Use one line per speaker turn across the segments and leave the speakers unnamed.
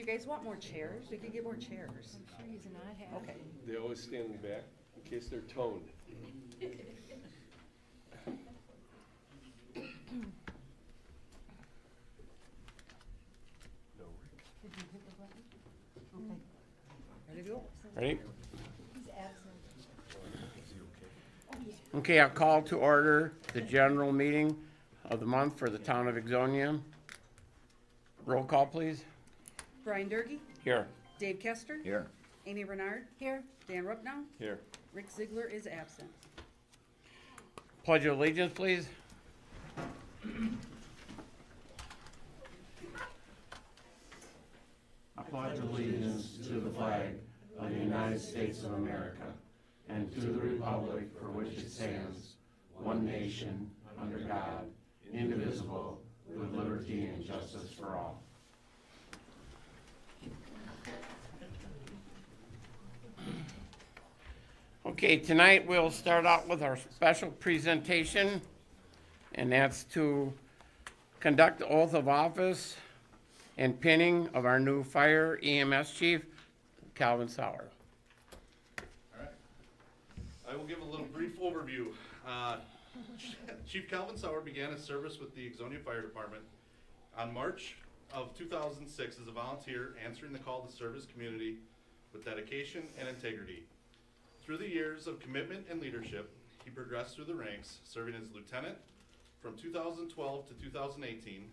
you guys want more chairs? We could get more chairs.
I'm sure he's not happy.
Okay.
They always stand in the back in case they're toned.
Did you hit the button?
Okay. Ready to go?
Ready?
He's absent.
Okay, I'll call to order the general meeting of the month for the town of Ixonia. Roll call, please.
Brian Durkee,
Here.
Dave Kester,
Here.
Amy Bernard,
Here.
Dan Rupnow,
Here.
Rick Ziegler is absent.
Pledge of allegiance, please. I pledge allegiance to the flag of the United States of America and to the republic for which it stands, one nation, under God, indivisible, with liberty and justice for all. Okay, tonight we'll start out with our special presentation, and that's to conduct the oath of office and pinning of our new fire EMS chief, Calvin Sauer.
Alright. I will give a little brief overview. Chief Calvin Sauer began his service with the Ixonia Fire Department on March of 2006 as a volunteer, answering the call to serve his community with dedication and integrity. Through the years of commitment and leadership, he progressed through the ranks, serving as lieutenant from 2012 to 2018,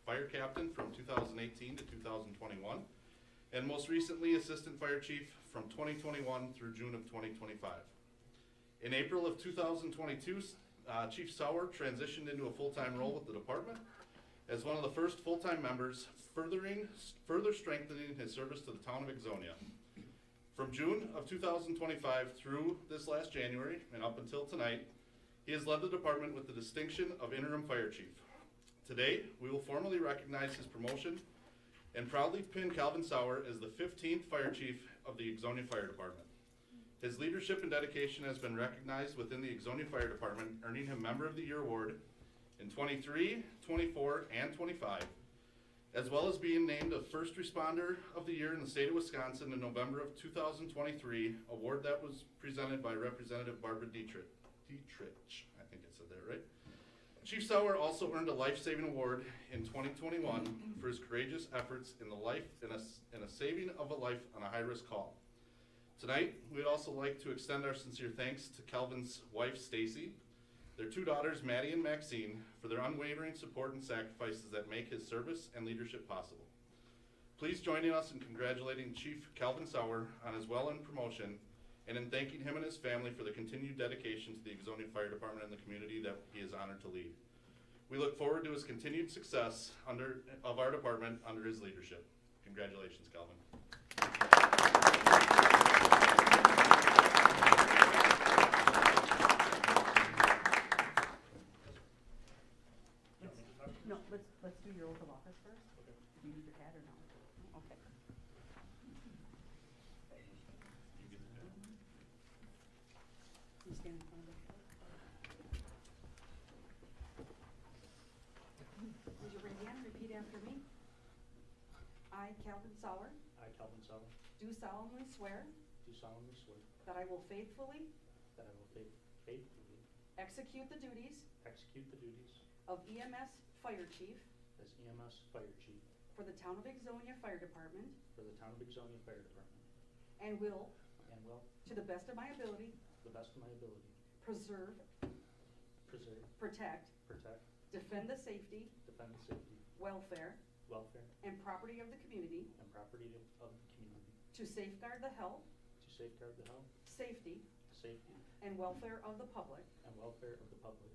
fire captain from 2018 to 2021, and most recently assistant fire chief from 2021 through June of 2025. In April of 2022, Chief Sauer transitioned into a full-time role with the department as one of the first full-time members, further strengthening his service to the town of Ixonia. From June of 2025 through this last January and up until tonight, he has led the department with the distinction of interim fire chief. Today, we will formally recognize his promotion and proudly pin Calvin Sauer as the 15th fire chief of the Ixonia Fire Department. His leadership and dedication has been recognized within the Ixonia Fire Department, earning him Member of the Year award in 23, 24, and 25, as well as being named a First Responder of the Year in the state of Wisconsin in November of 2023, award that was presented by Representative Barbara Dietrich. I think I said that right. Chief Sauer also earned a life-saving award in 2021 for his courageous efforts in a saving of a life on a high-risk call. Tonight, we'd also like to extend our sincere thanks to Calvin's wife, Stacy, their two daughters, Maddie and Maxine, for their unwavering support and sacrifices that make his service and leadership possible. Please join us in congratulating Chief Calvin Sauer on his well-earned promotion and in thanking him and his family for the continued dedication to the Ixonia Fire Department and the community that he is honored to lead. We look forward to his continued success of our department under his leadership. Congratulations, Calvin.
No, let's do your oath of office first. Do you need your hat or no? No? Okay. You stand in front of the flag. Raise your right hand, repeat after me. I, Calvin Sauer,
I, Calvin Sauer,
do solemnly swear
do solemnly swear
that I will faithfully
that I will faithfully
execute the duties
execute the duties
of EMS Fire Chief
as EMS Fire Chief
for the Town of Ixonia Fire Department
for the Town of Ixonia Fire Department,
and will,
and will,
to the best of my ability,
to the best of my ability,
preserve,
preserve,
protect,
protect,
defend the safety,
defend the safety,
welfare,
welfare,
and property of the community,
and property of the community,
to safeguard the health,
to safeguard the health,
safety,
safety,
and welfare of the public,
and welfare of the public,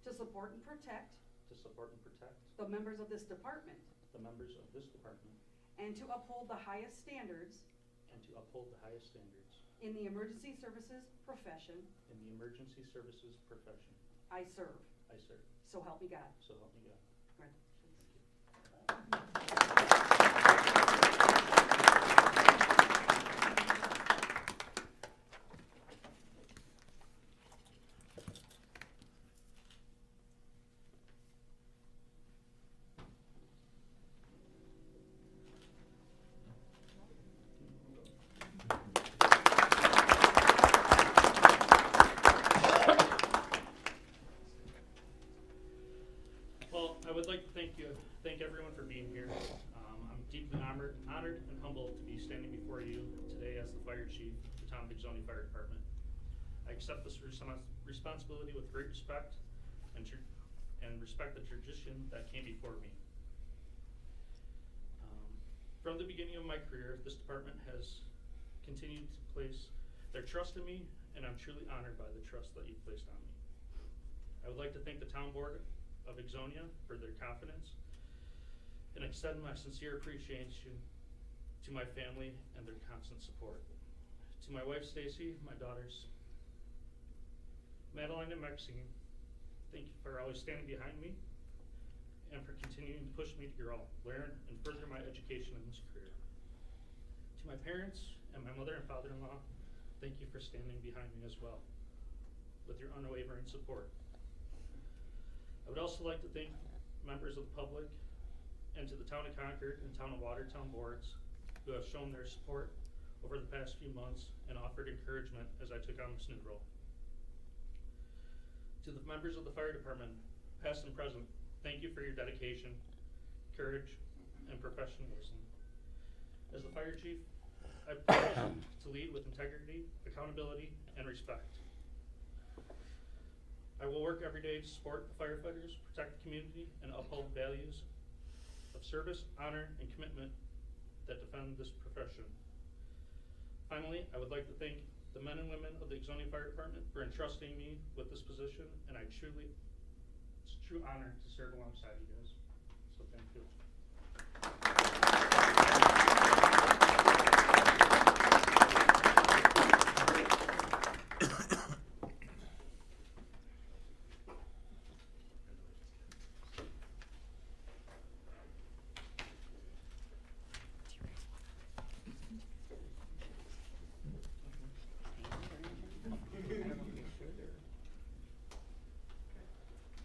to support and protect
to support and protect
the members of this department,
the members of this department,
and to uphold the highest standards
and to uphold the highest standards
in the emergency services profession
in the emergency services profession
I serve.
I serve.
So help me God.
So help me God.
Congratulations.
I would like to thank everyone for being here. I'm deeply honored and humbled to be standing before you today as the fire chief of the Town of Ixonia Fire Department. I accept this responsibility with great respect and respect the tradition that came before me. From the beginning of my career, this department has continued to place their trust in me, and I'm truly honored by the trust that you've placed on me. I would like to thank the Town Board of Ixonia for their confidence and extend my sincere appreciation to my family and their constant support. To my wife Stacy, my daughters Madeline and Maxine, thank you for always standing behind me and for continuing to push me to grow, learn, and further my education in this career. To my parents and my mother and father-in-law, thank you for standing behind me as well with your unwavering support. I would also like to thank members of the public and to the Town of Concord and Town of Watertown boards who have shown their support over the past few months and offered encouragement as I took on this new role. To the members of the fire department, past and present, thank you for your dedication, courage, and professionalism. As the fire chief, I pledge to lead with integrity, accountability, and respect. I will work every day to support the firefighters, protect the community, and uphold values of service, honor, and commitment that defend this profession. Finally, I would like to thank the men and women of the Ixonia Fire Department for entrusting me with this position, and it's a true honor to serve alongside you guys. So thank you.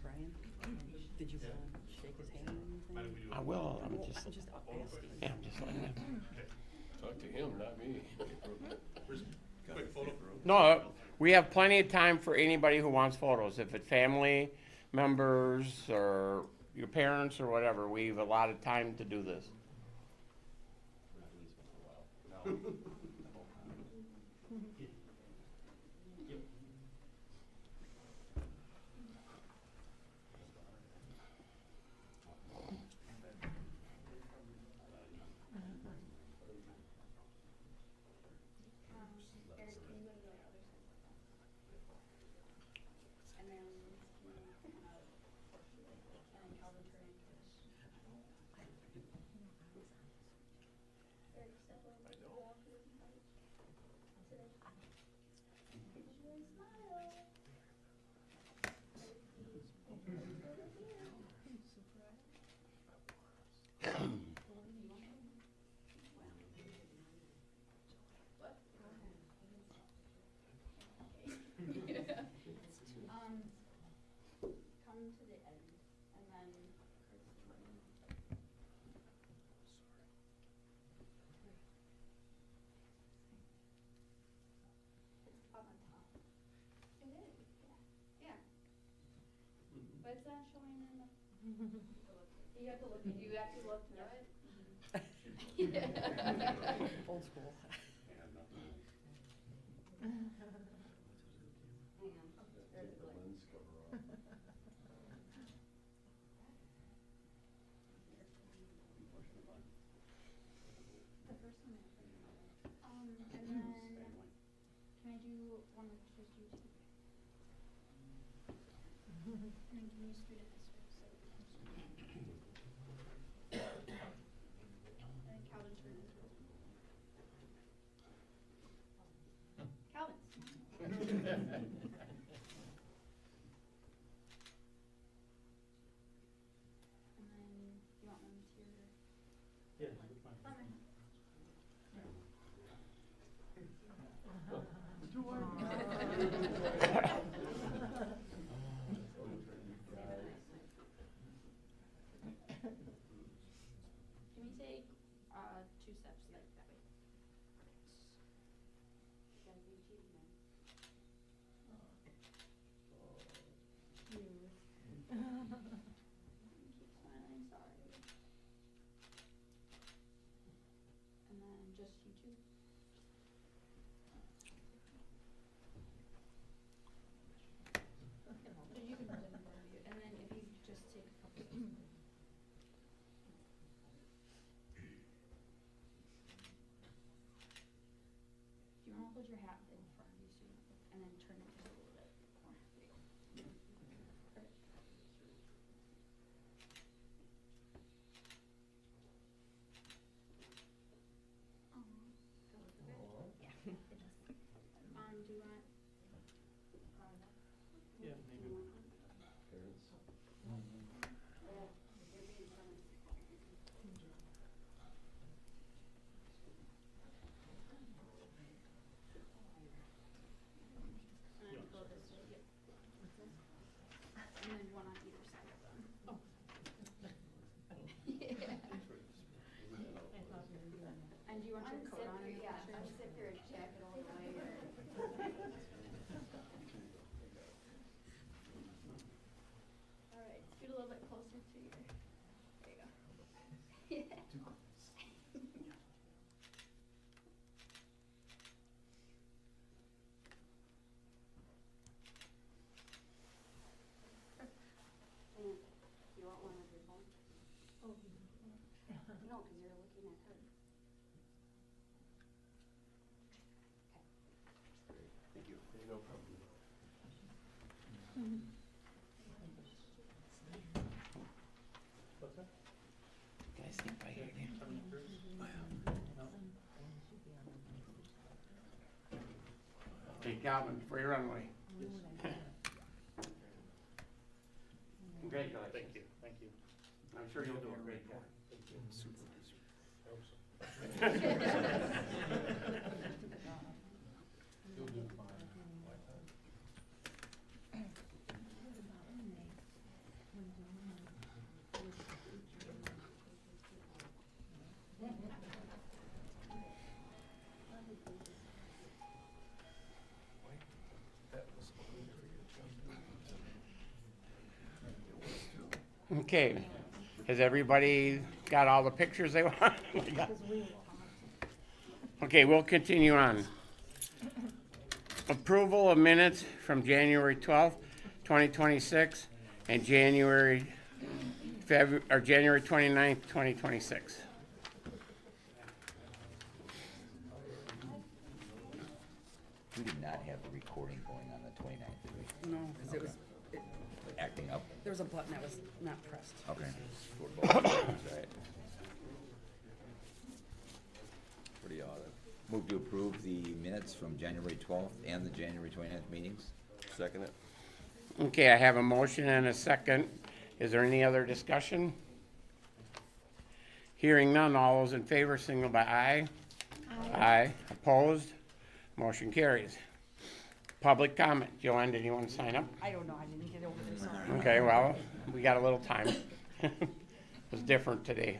Brian, did you shake his hand or anything?
I will, I'm just
asking.
letting him.
Talk to him, not me.
Quick photo.
No, we have plenty of time for anybody who wants photos. If it's family members or your parents or whatever, we have a lot of time to do this.
Come to the end, and then it's on the top. It is, yeah. But it's not showing in the. You have to look. You actually look through it.
Old school.
There's a glitch. The first one. And then can I do one with just you two? And then can you scoot it this way so it becomes. And Calvin turn this way. Calvin. And then you want one to your.
Yeah, that's fine.
Lemon. Can we take 2 steps like that way? Gotta be achievement. your hat in front of you, so and then turn it just a little bit more. There you go. Perfect. Yeah, it does. Do you want?
Yeah, maybe.
And go this way, yep. And then one on either side of them. Oh. Yeah. And do you want your coat on in the picture? Unzip your jacket all the way. All right, scoot a little bit closer to your, there you go. Yeah. And you want one of your phone? Oh. No, because you're looking at her.
Thank you.
No problem.
What's that?
Can I sneak by here again?
Turn it first?
Okay, Calvin, for your runway. Congratulations.
Thank you, thank you.
I'm sure you'll do a great job.
Thank you. I hope so.
You'll do fine. That was only for your job.
Okay, has everybody got all the pictures they want? Okay, we'll continue on. Approval of minutes from January 12th, 2026, and January 29th, 2026.
We did not have a recording going on the 29th, did we?
No, because it was,
Acting up?
there was a button that was not pressed.
Okay. For both meetings, right. Pretty odd. Move to approve the minutes from January 12th and the January 29th meetings.
Second it?
Okay, I have a motion and a second. Is there any other discussion? Hearing none, all those in favor signal by aye. Aye. Opposed? Motion carries. Public comment. Joanne, did you want to sign up?
I don't know, I didn't get over there, sorry.
Okay, well, we got a little time. It was different today.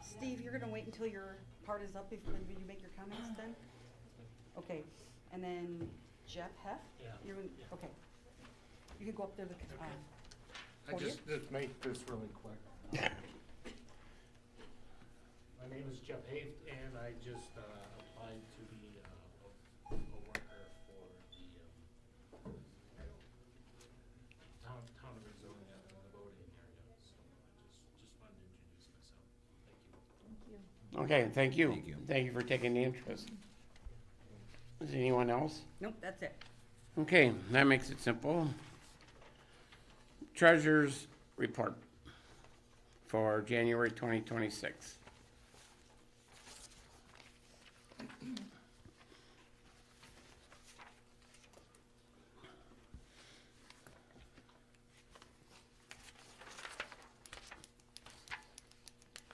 Steve, you're gonna wait until your part is up before you make your comments then? Okay, and then Jeff Heff?
Yeah.
You're in, okay. You can go up there to,
I
podium?
just make this really quick.
My name is Jeff Haft, and I just applied to be a worker for the town of Arizona in the voting area. So I just wanted to introduce myself. Thank you.
Okay, thank you.
Thank you.
Thank you for taking the interest. Is anyone else?
nope, that's it.
Okay, that makes it simple. Treasurer's report for January 2026.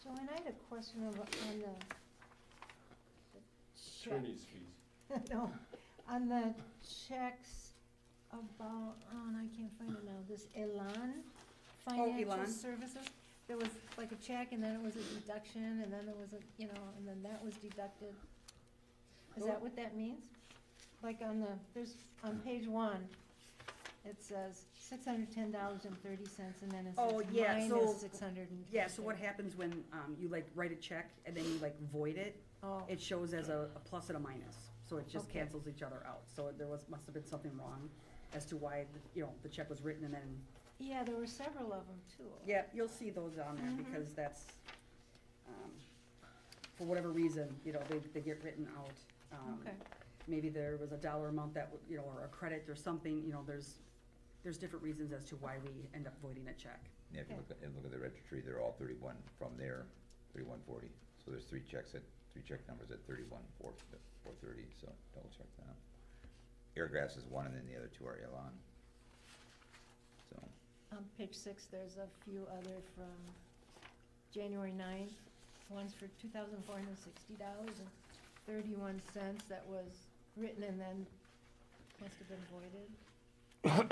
Joanne, I had a question on the check,
Attorney's fees.
no, on the checks about, oh, and I can't find it now, this Elan Financial
Elan.
Services. There was like a check and then it was a deduction and then there was a, you know, and then that was deducted. Is that what that means? Like on the, there's, on page 1, it says $610.30 and then it
Oh,
says
yeah, so-
minus 600.
Yeah, so what happens when, you like write a check and then you like void it?
Oh,
It shows as a plus and a minus. so it just
Okay.
cancels each other out. So there must have been something wrong as to why, the check was written and then,
Yeah, there were several of them too.
yeah, you'll see those on there because that's, for whatever reason, they get written out.
Okay.
Maybe there was a dollar amount that, or a credit or something, there's different reasons as to why we end up voiding a check.
Yeah, if you look at the registry, they're all 31 from there, 3140. So there's three check numbers at 430, so double check that. Airgrass is one and then the other two are Elan. So,
On page 6, there's a few other from January 9th. One's for $2,460.31 that was written and then must have been voided.
What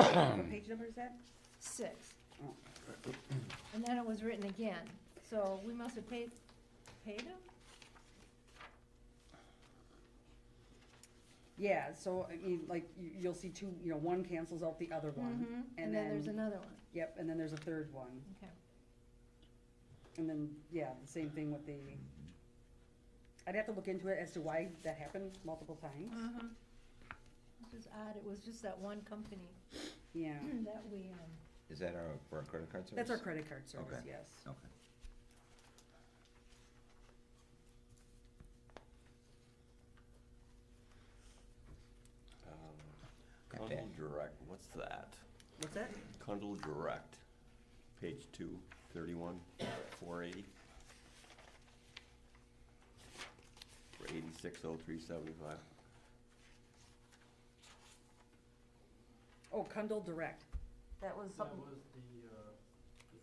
page number is that?
6.
Oh.
And then it was written again. So we must have paid them?
Yeah, so, I mean, like, you'll see two, one cancels out the other one.
Mhm. And then there's another one.
Yep, and then there's a third one.
Okay.
And then, yeah, the same thing with the, I'd have to look into it as to why that happened multiple times.
Which is odd. It was just that one company
Yeah,
that we,
is that for our credit card service?
that's our credit card service,
Okay.
yes.
Okay.
Cundall Direct, what's that?
What's that?
Cundall Direct, page 2, 31, 480. For 860375.
Oh, Cundall Direct. That was
That
something,
was the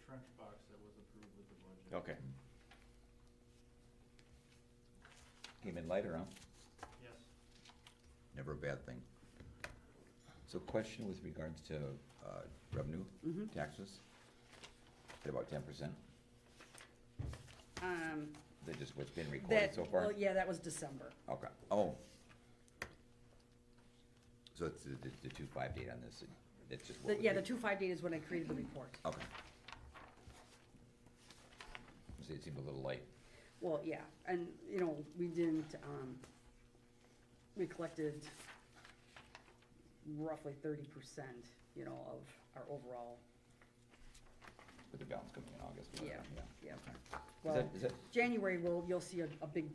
trench box that was approved with the budget.
Okay.
Came in lighter, huh?
Yes.
Never a bad thing. So question with regards to revenue taxes, at about 10%? That just what's been recorded
that,
so far?
well, yeah, that was December.
Okay, oh. So it's the 2/5 date on this, it's just what we
Yeah, the
did.
2/5 date is when I created the report.
Okay. See, it seemed a little light.
Well, yeah, and, we didn't, we collected roughly 30%, of our overall,
With the balance coming in August.
yeah,
whatever,
yeah.
Okay.
Well,
Is that,
January, you'll see a big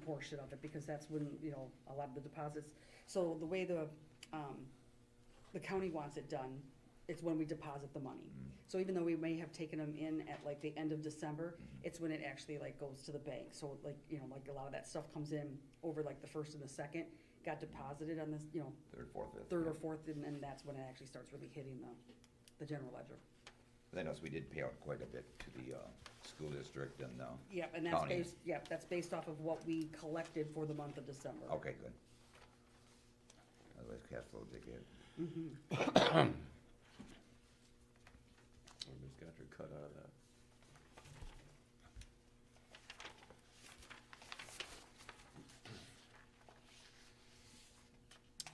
portion of it, because that's when, a lot of the deposits. So the way the county wants it done, it's when we deposit the money. So even though we may have taken them in at like the end of December, it's when it actually like goes to the bank. So like, like a lot of that stuff comes in over like the 1st and the 2nd, got deposited on this,
third, fourth, fifth?
3rd or 4th, and then that's when it actually starts really hitting the general ledger.
I noticed we did pay out quite a bit to the school district and,
Yep, and that's
County.
that's based off of what we collected for the month of December.
okay, good. Otherwise cash flow would take it.
Everybody's got your cut out of that.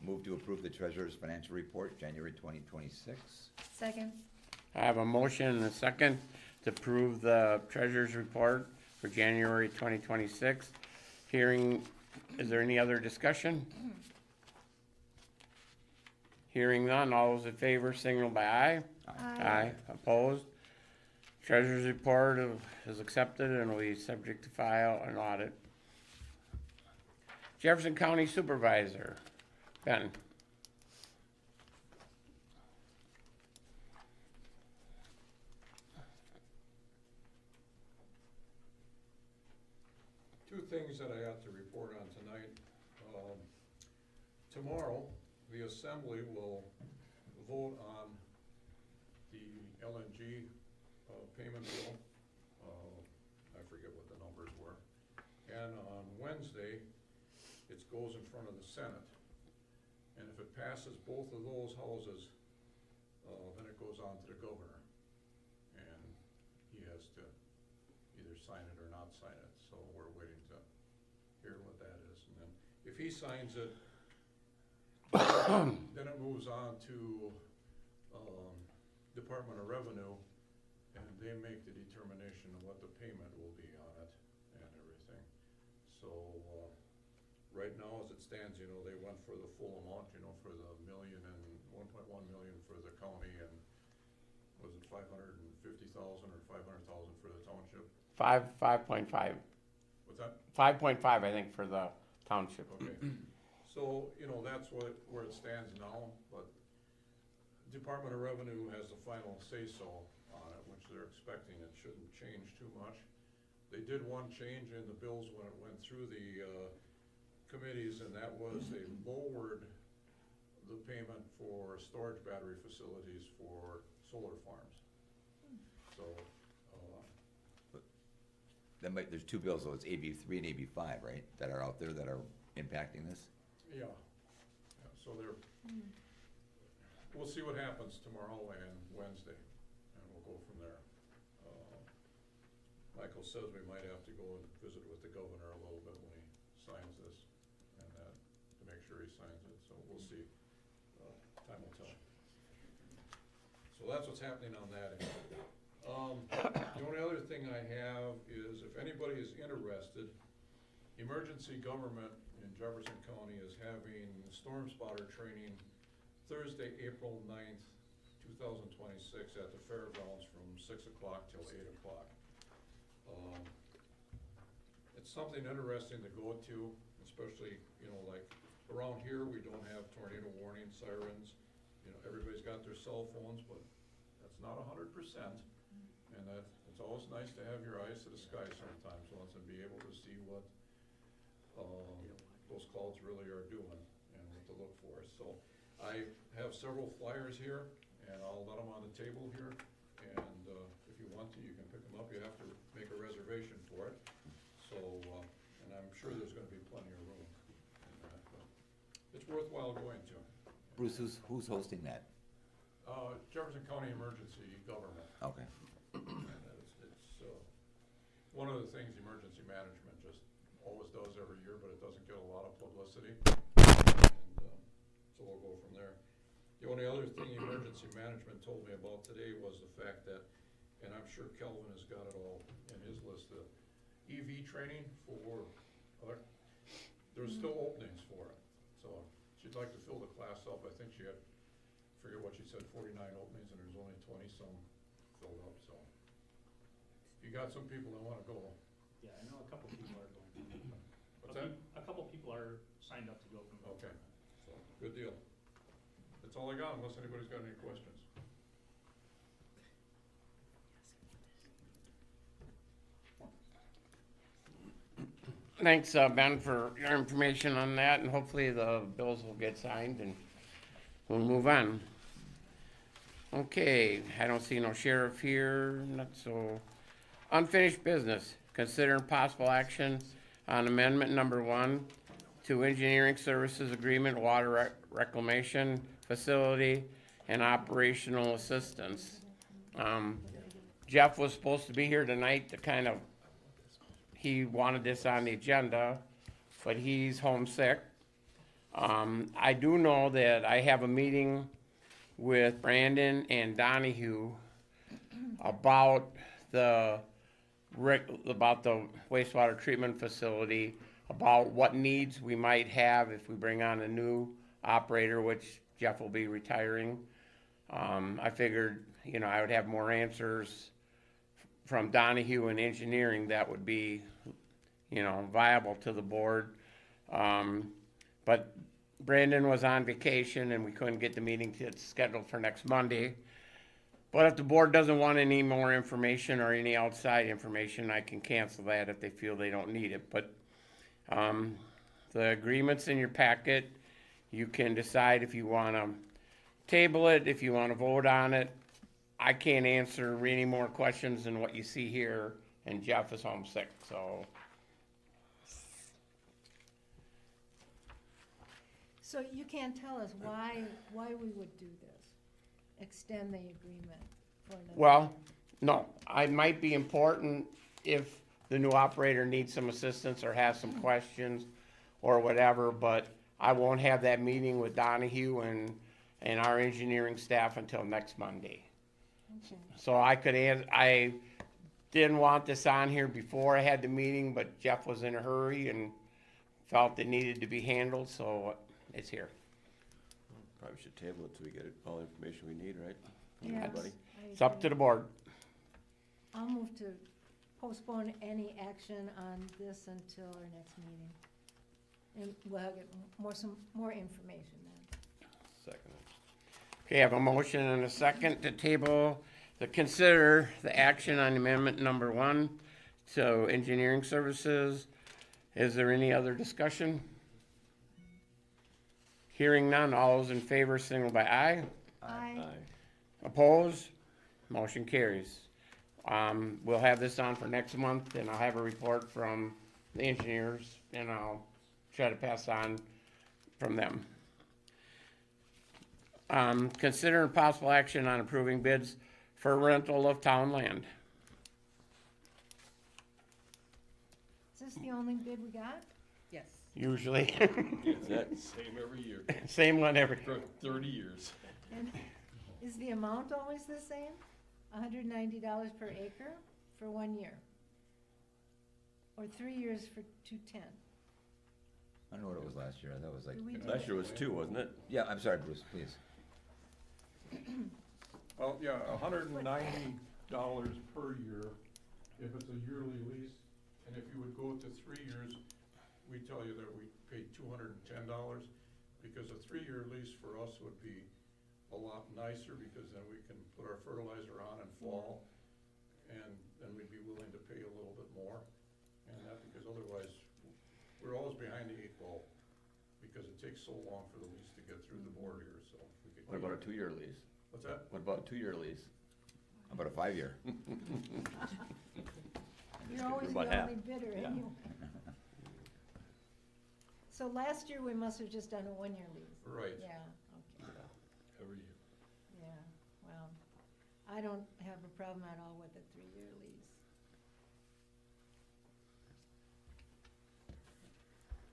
Move to approve the treasurer's financial report, January 2026.
second.
I have a motion and a second to approve the treasurer's report for January 2026. Is there any other discussion? Hearing none, all those in favor signal by aye. Aye. Opposed? Treasurer's report is accepted and will be subject to file and audit. Jefferson County Supervisor, Ben.
Two things that I have to report on tonight. Tomorrow, the Assembly will vote on the LNG payment bill. I forget what the numbers were. And on Wednesday, it goes in front of the Senate. And if it passes both of those houses, then it goes on to the governor. And he has to either sign it or not sign it, so we're waiting to hear what that is. And then, if he signs it, then it moves on to, Department of Revenue, and they make the determination of what the payment will be on it and everything. So, right now, as it stands, you know, they went for the full amount, you know, for the 1.1 million for the county, and was it 550,000 or 500,000 for the township?
5.5.
What's that?
5.5, I think, for the township.
Okay, so, you know, that's where it stands now, but Department of Revenue has the final say-so on it, which they're expecting. It shouldn't change too much. They did one change in the bills when it went through the committees, and that was they lowered the payment for storage battery facilities for solar farms. So,
There's two bills, though, it's AB 3 and AB 5, right, that are out there that are impacting this?
yeah, so they're, we'll see what happens tomorrow and Wednesday, and we'll go from there. Michael says we might have to go and visit with the governor a little bit when he signs this, and that, to make sure he signs it, so we'll see. Time will tell. So that's what's happening on that end. The only other thing I have is, if anybody is interested, Emergency Government in Jefferson County is having storm spotter training Thursday, April 9th, 2026 at the fairgrounds from 6 o'clock till 8 o'clock. It's something interesting to go to, especially, you know, like around here, we don't have tornado warning sirens. You know, everybody's got their cell phones, but that's not 100%. And it's always nice to have your eyes to the sky sometimes once and be able to see what those clouds really are doing and what to look for. So I have several flyers here, and I'll let them on the table here. And if you want to, you can pick them up. You have to make a reservation for it. So, and I'm sure there's gonna be plenty of room in that, but it's worthwhile going to.
Bruce, who's hosting that?
Jefferson County Emergency Government.
Okay.
And it's one of the things emergency management just always does every year, but it doesn't get a lot of publicity. And so we'll go from there. The only other thing emergency management told me about today was the fact that, and I'm sure Kelvin has got it all in his list, the EV training for, there's still openings for it. So she'd like to fill the class up. I think she had, forget what she said, 49 openings, and there's only 20-some filled up, so. If you got some people that wanna go.
Yeah, I know a couple people are going.
What's that?
A couple people are signed up to go.
Okay, so, good deal. That's all I got, unless anybody's got any questions.
Thanks, Ben, for your information on that, and hopefully the bills will get signed and we'll move on. Okay, I don't see no sheriff here, not so. Unfinished business, consider possible action on amendment number 1 to engineering services agreement, water reclamation facility, and operational assistance. Jeff was supposed to be here tonight to kind of, he wanted this on the agenda, but he's homesick. I do know that I have a meeting with Brandon and Donahue about the wastewater treatment facility, about what needs we might have if we bring on a new operator, which Jeff will be retiring. I figured, you know, I would have more answers from Donahue and engineering that would be, you know, viable to the board. But Brandon was on vacation and we couldn't get the meeting scheduled for next Monday. But if the board doesn't want any more information or any outside information, I can cancel that if they feel they don't need it. But the agreement's in your packet. You can decide if you want to table it, if you want to vote on it. I can't answer any more questions than what you see here, and Jeff is homesick, so.
So you can't tell us why we would do this, extend the agreement for another?
Well, no, I might be important if the new operator needs some assistance or has some questions or whatever, but I won't have that meeting with Donahue and our engineering staff until next Monday.
Okay.
So I didn't want this on here before I had the meeting, but Jeff was in a hurry and felt it needed to be handled, so it's here.
Probably should table it till we get all the information we need, right? From
Yes,
everybody.
I
It's up to
agree.
the board.
I'll move to postpone any action on this until our next meeting. And we'll get more information then.
Second.
Okay, I have a motion and a second to table, to consider the action on amendment number 1 to engineering services. Is there any other discussion? Hearing none, all those in favor signal by aye.
Aye.
Opposed? Motion carries. We'll have this on for next month, and I'll have a report from the engineers, and I'll try to pass on from them. Consider possible action on approving bids for rental of town land.
Is this the only bid we got?
Yes.
Usually,
That's it.
Same every year,
same one every,
for 30 years.
And is the amount always the same? $190 per acre for 1 year? Or 3 years for 210?
I don't know what it was last year, that was like,
Did we do
Last year was 2, wasn't it?
yeah, I'm sorry, Bruce, please.
Well, yeah, $190 per year if it's a yearly lease. And if you would go to 3 years, we tell you that we pay $210, because a 3-year lease for us would be a lot nicer, because then we can put our fertilizer on in fall, and then we'd be willing to pay a little bit more. And that, because otherwise, we're always behind the 8 ball, because it takes so long for the lease to get through the board here, so. if we could
What about a 2-year lease?
What's that?
What about a 2-year lease?
How about a 5-year?
You're always
About
the
half.
only bidder
Yeah.
anyway. So last year, we must have just done a 1-year lease.
Right.
Yeah, okay,
Every year.
yeah, well, I don't have a problem at all with a 3-year lease.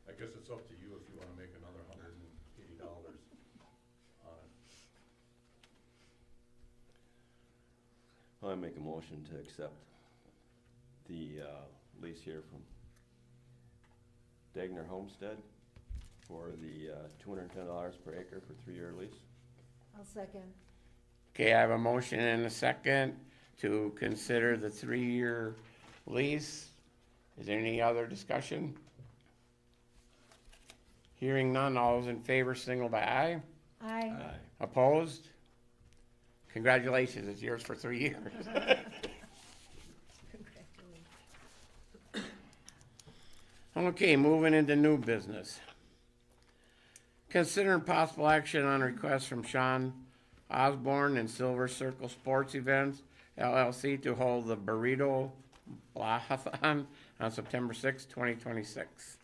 I guess it's up to you if you wanna make another $180 on it.
I make a motion to accept the lease here from Dagner Homestead for the $210 per acre for 3-year lease.
I'll second.
okay, I have a motion and a second to consider the 3-year lease. Is there any other discussion? Hearing none, all those in favor signal by aye.
Aye.
Opposed? Congratulations, it's yours for 3 years.
Congratulations.
Okay, moving into new business. Consider possible action on request from Sean Osborne and Silver Circle Sports Events LLC to hold the Burrito Blahathon on September 6, 2026.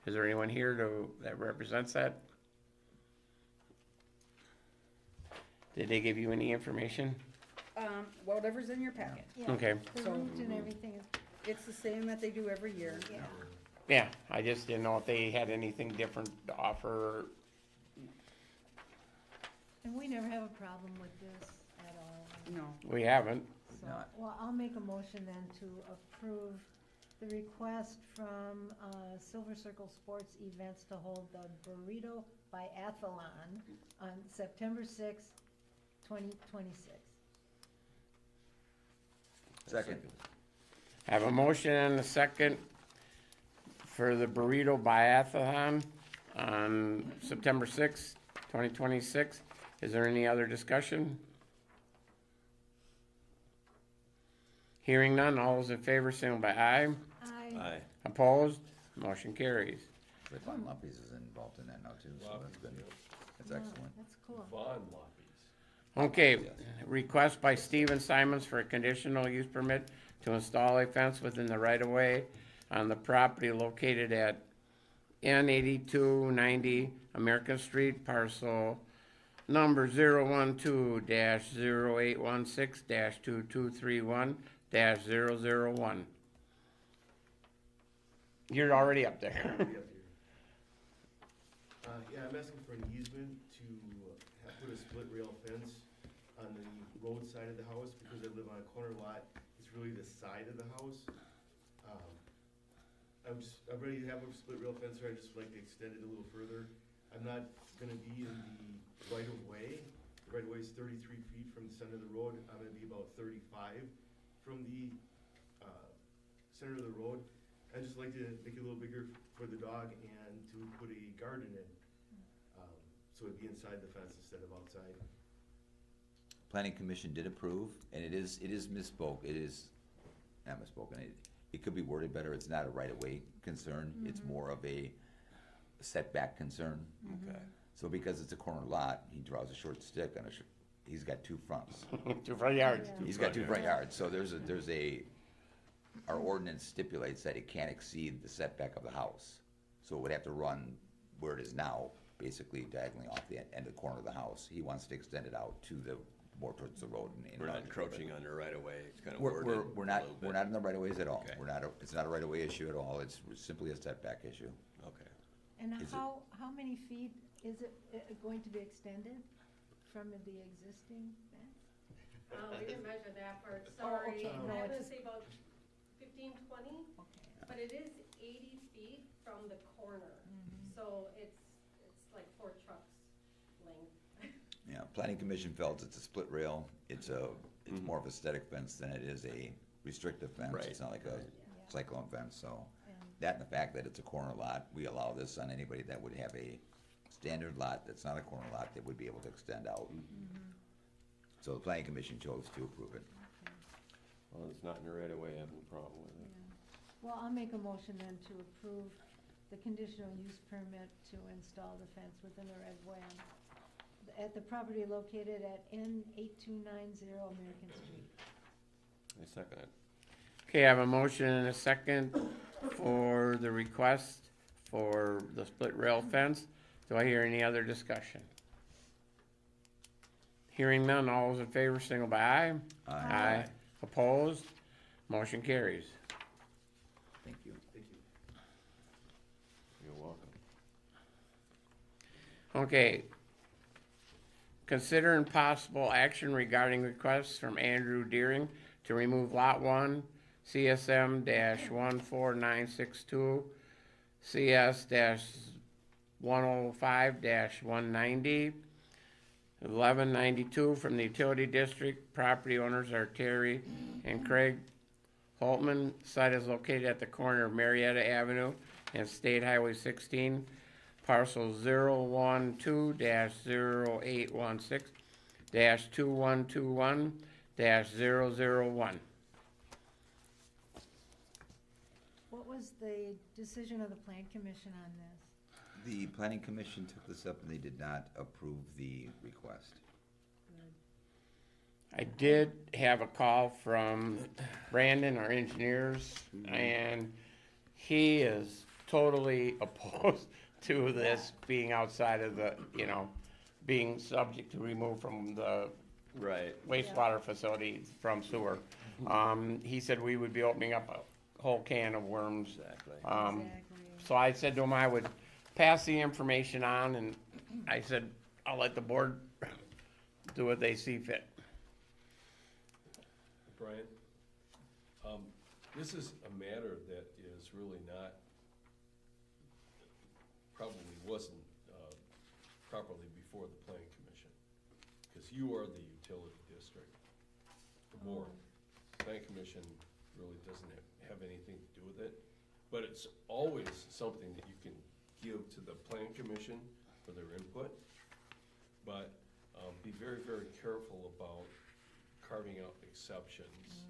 Is there anyone here that represents that? Did they give you any information?
Whatever's in your packet.
Yeah,
Okay.
the
So-
route and everything is,
It's the same that they do every year.
yeah.
Yeah, I just didn't know if they had anything different to offer.
And we never have a problem with this at all.
No.
We haven't.
So,
Not.
well, I'll make a motion then to approve the request from Silver Circle Sports Events to hold the Burrito Biathlon on September 6th, 2026.
Second.
I have a motion and a second for the Burrito Biathlon on September 6th, 2026. Is there any other discussion? Hearing none, all those in favor, signal by aye.
Aye.
Opposed? Motion carries.
But Von Lumpy's is involved in that now too, so that's good. That's
Wow,
excellent.
That's cool.
Von Loppies.
Okay, request by Steven Simons for a conditional use permit to install a fence within the right-of-way on the property located at N8290 American Street, parcel number 012-0816-2231-001. You're already up there.
Yeah, I'm asking for an easement to put a split rail fence on the road side of the house, because I live on a corner lot. It's really the side of the house. I already have a split rail fence here, I just would like to extend it a little further. I'm not gonna be in the right of way. The right of way is 33 feet from the center of the road. I'm gonna be about 35 from the, center of the road. I'd just like to make it a little bigger for the dog and to put a garden in. So it'd be inside the fence instead of outside.
Planning Commission did approve, and it is misspoke, it is, not misspoken, it could be worded better, it's not a right-of-way concern, it's more of a setback concern.
Okay.
So because it's a corner lot, he draws a short stick on he's got two fronts.
2 front yards.
He's got two front yards, so there's our ordinance stipulates that it can't exceed the setback of the house. So it would have to run where it is now, basically diagonally off the end of the corner of the house. He wants to extend it out to more towards the road. And
We're not encroaching on the right of way, it's kind of
We're
worded
not,
a little
we're
bit.
not in the right of ways at all.
Okay.
It's not a right of way issue at all, it's simply a setback issue.
Okay.
And
Is it-
how many feet is it going to be extended from the existing fence?
We didn't measure that part,
Oh,
sorry.
okay. No,
I'm
it's
gonna
just-
say about 15, 20,
Okay.
but it is 80 feet from the corner. So it's like 4 trucks length.
Yeah, Planning Commission felt it's a split rail, it's more of a static fence than it is a restrictive fence.
Right,
It's not like a
right.
cyclone fence, so.
And-
That and the fact that it's a corner lot, we allow this on anybody that would have a standard lot that's not a corner lot, that would be able to extend out. So the Planning Commission chose to approve it.
Well, it's not in the right of way, I have no problem with it.
Well, I'll make a motion then to approve the conditional use permit to install the fence within the right of way at the property located at N8290 American Street.
I second it.
Okay, I have a motion and a second for the request for the split rail fence. Do I hear any other discussion? Hearing none, all those in favor, signal by aye.
Aye.
Opposed? Motion carries.
Thank you.
Thank you.
You're welcome.
Okay. Consider possible action regarding requests from Andrew Deering to remove Lot 1, CSM-14962, CS-105-190, 1192 from the utility district. Property owners are Terry and Craig Holtman. Site is located at the corner of Marietta Avenue and State Highway 16. Parcel 012-0816-2121-001.
What was the decision of the Plan Commission on this?
The Planning Commission took this up and they did not approve the request.
I did have a call from Brandon, our engineers, and he is totally opposed to this being outside of the, being subject to remove from the
Right.
wastewater facility from sewer. He said we would be opening up a whole can of worms.
Exactly.
Exactly.
So I said to him I would pass the information on, and I said, I'll let the board do what they see fit.
Brian, this is a matter that is really not, probably wasn't properly before the planning commission, because you are the utility district, the board. Planning commission really doesn't have anything to do with it, but it's always something that you can give to the planning commission for their input. But be very, very careful about carving out exceptions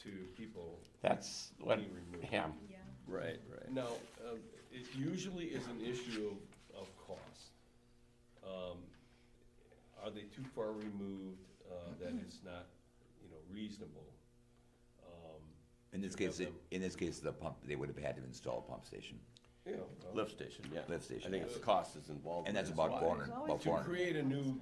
to people
That's what,
being removed.
yeah.
Yeah.
Right, right.
Now, it usually is an issue of cost. Are they too far removed, that it's not, reasonable?
In this
to
case,
have them-
the pump, they would have had to install a pump station.
Yeah, well,
Lift station, yeah.
Lift station,
I think
yes.
it's the cost is involved.
And
with
that's
this
about
lot.
400,
There's always
about
to
400.
create a new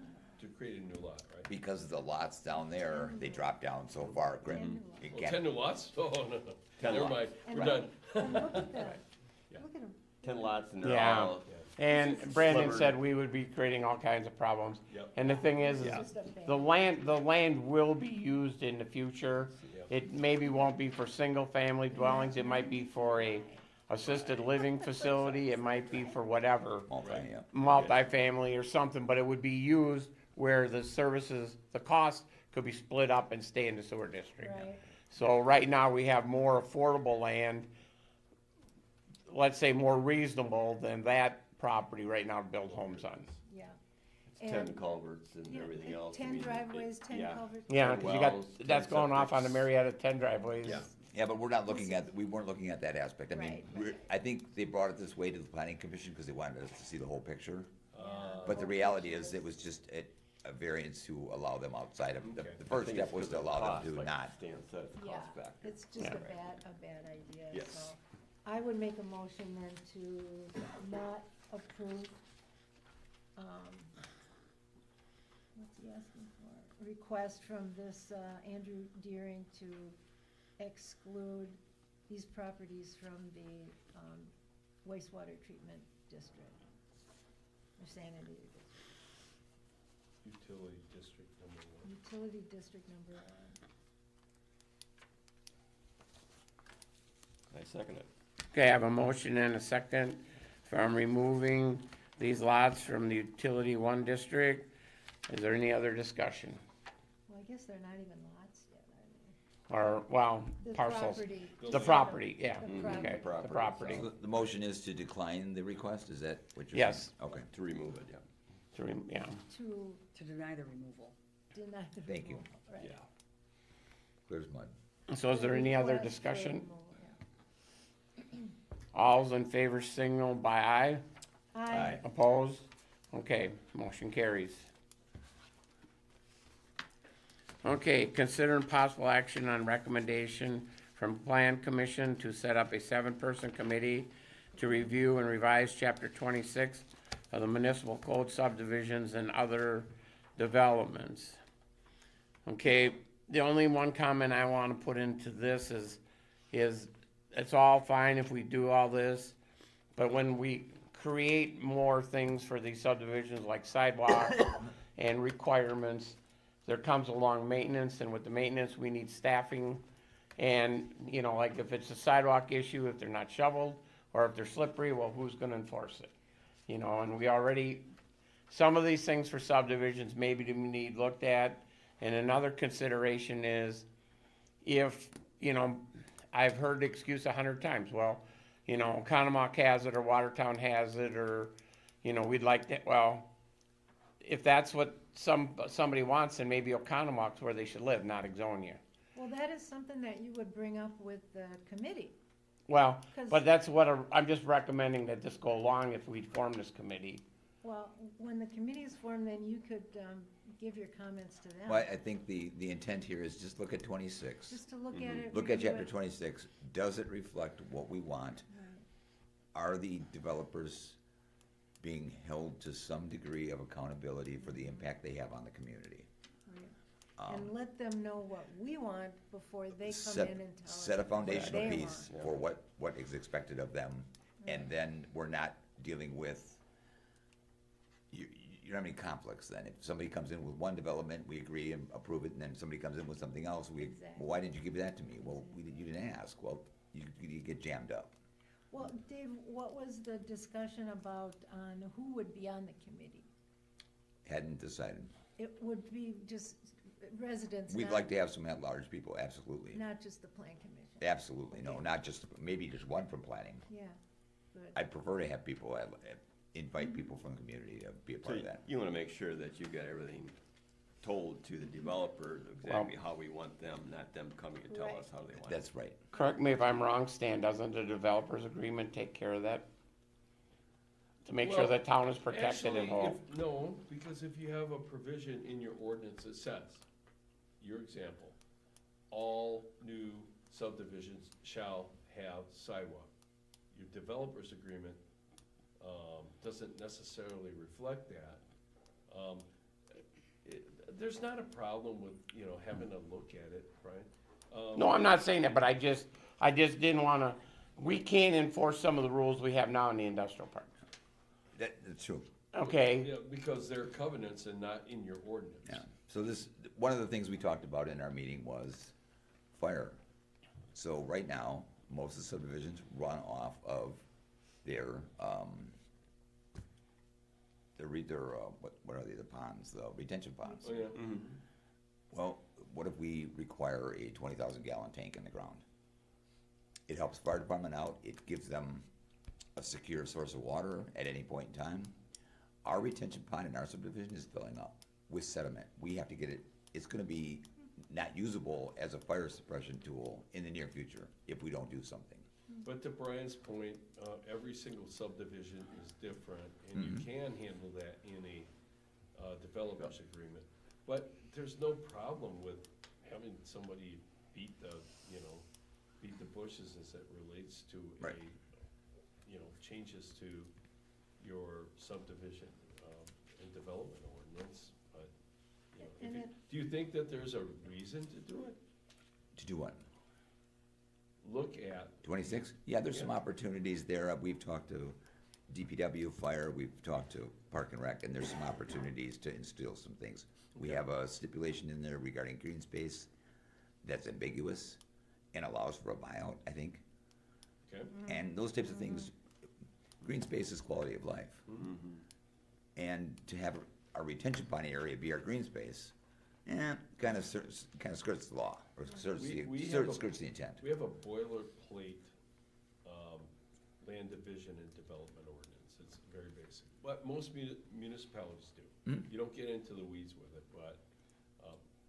lot, right?
Because the lots down there, they drop down so far, Greg, it
Well,
can't.
10 new lots? Oh, no,
10
never
lots.
mind,
And
we're
look-
done.
And look at that,
Yeah.
look at them.
10 lots and they're
Yeah.
all,
And Brandon
Slivered.
said we would be creating all kinds of problems.
Yep.
And the thing is
Yeah.
Just a fan.
the land will be used in the future.
Yep.
It maybe won't be for single-family dwellings, it might be for a assisted living facility, it might be for whatever.
Yeah.
Multifamily or something, but it would be used where the services, the cost could be split up and stay in the sewer district.
Right.
So right now, we have more affordable land, let's say more reasonable than that property right now to build homes on.
Yeah.
It's 10
And-
culverts and
Yeah,
everything else. I
10
mean,
driveways,
it-
10
yeah.
culverts.
Yeah, 'cause you got,
Wells,
that's
10
going off on the
septics.
Marietta 10 driveways.
Yeah.
Yeah, but we're not looking at, we weren't looking at that aspect. I mean,
Right,
we're- I think they brought it this way to the planning commission because they wanted us to see the whole picture. But the reality is, it was just a variance to allow them outside of, the
I
first
think
step
it's
was
for
to
the
allow
cost,
them to
like
not.
Stan said, it's a
Yeah,
cost factor.
it's just
Yeah.
a bad idea,
Yes.
so. I would make a motion then to not approve, what's he asking for? Request from this, Andrew Deering to exclude these properties from the, wastewater treatment district. Or sanitary district,
Utility district number one.
utility district number one.
I second it.
Okay, I have a motion and a second from removing these lots from the utility 1 district. Is there any other discussion?
Well, I guess they're not even lots yet, are
Or, well,
they? The
parcels?
property.
The property, yeah.
The
Mhm.
property.
Okay, the
Property,
property.
So the motion is to decline the request, is that what you're saying?
Yes.
Okay,
To remove it, yeah.
Yeah.
To
To deny the removal.
deny the
Thank you.
removal, right.
Yeah.
clear as mud.
So is there any other
Request for
discussion?
removal, yeah.
All's in favor signal by aye.
Aye.
Opposed? Okay, motion carries. Okay, consider possible action on recommendation from Plan Commission to set up a 7-person committee to review and revise Chapter 26 of the Municipal Code subdivisions and other developments. Okay, the only one comment I want to put into this is it's all fine if we do all this, but when we create more things for these subdivisions like sidewalks and requirements, there comes along maintenance, and with the maintenance, we need staffing. And, you know, like if it's a sidewalk issue, if they're not shoveled, or if they're slippery, well, who's gonna enforce it? You know, and we already, some of these things for subdivisions maybe do need looked at. And another consideration is if, you know, I've heard the excuse 100 times, well, you know, Oconomowoc has it, or Watertown has it, or, you know, we'd like that, well, if that's what somebody wants, then maybe Oconomowoc's where they should live, not Exonia.
Well, that is something that you would bring up with the committee.
Well,
'Cause-
but that's what, I'm just recommending that this go along if we form this committee.
Well, when the committee is formed, then you could, give your comments to them.
Well, I think the intent here is just look at 26.
Just to look at it.
Look at
review
chapter
it.
26. Does it reflect what we want?
Right.
Are the developers being held to some degree of accountability for the impact they have on the community?
Right. And let them know what we want before they come
Set-
in and tell us.
Set a foundational
what they
piece
want.
for what is expected of them, and then we're not dealing with, you don't have any conflicts then. If somebody comes in with one development, we agree and approve it, and then somebody comes in with something else,
Exactly.
well, why did you give that to me? Well, you didn't ask. Well, you get jammed up.
Well, Dave, what was the discussion about on who would be on the committee?
Hadn't decided.
It would be just residents,
We'd
not,
like to have some at-large people, absolutely.
not just the plan commission.
Absolutely, no,
Okay.
not just, maybe just one from planning.
Yeah, good.
I'd prefer to have people, invite people from the community to be a
So
part of that.
you wanna make sure that you get everything told to the developer, exactly how we want them, not them coming and tell
Right.
us how they want it.
That's right.
Correct me if I'm wrong, Stan, doesn't the developers agreement take care of that? To make sure
Well,
the town is protected and
actually,
whole?
No, because if you have a provision in your ordinance that says, your example, all new subdivisions shall have sidewalk. Your developer's agreement, doesn't necessarily reflect that. There's not a problem with, you know, having a look at it, right?
No, I'm not saying that, but I just didn't wanna, we can't enforce some of the rules we have now in the industrial park.
That's true.
Okay,
Yeah, because they're covenants and not in your ordinance.
Yeah, so one of the things we talked about in our meeting was fire. So right now, most of the subdivisions run off of their, what are they, the ponds, the retention ponds.
Oh, yeah.
Well, what if we require a 20,000 gallon tank in the ground? It helps fire department out, it gives them a secure source of water at any point in time. Our retention pond in our subdivision is filling up with sediment. We have to get it, it's gonna be not usable as a fire suppression tool in the near future if we don't do something.
But to Brian's point, every single subdivision is different, and you can handle that in a developers agreement. But there's no problem with having somebody beat the bushes as it relates to
Right.
changes to your subdivision and development ordinance. But,
And
do you think that there's a reason to do it?
To do what?
Look at
26? Yeah, there's some opportunities there. We've talked to DPW, fire, we've talked to Park and Rec, and there's some opportunities to instill some things. We have a stipulation in there regarding green space that's ambiguous and allows for a buyout, I think.
Okay.
And those types of things, green space is quality of life. And to have our retention pond area be our green space, kind of skirts the law, or skirts the intent.
We have a boilerplate land division and development ordinance. It's very basic. What most municipalities do. You don't get into the weeds with it, but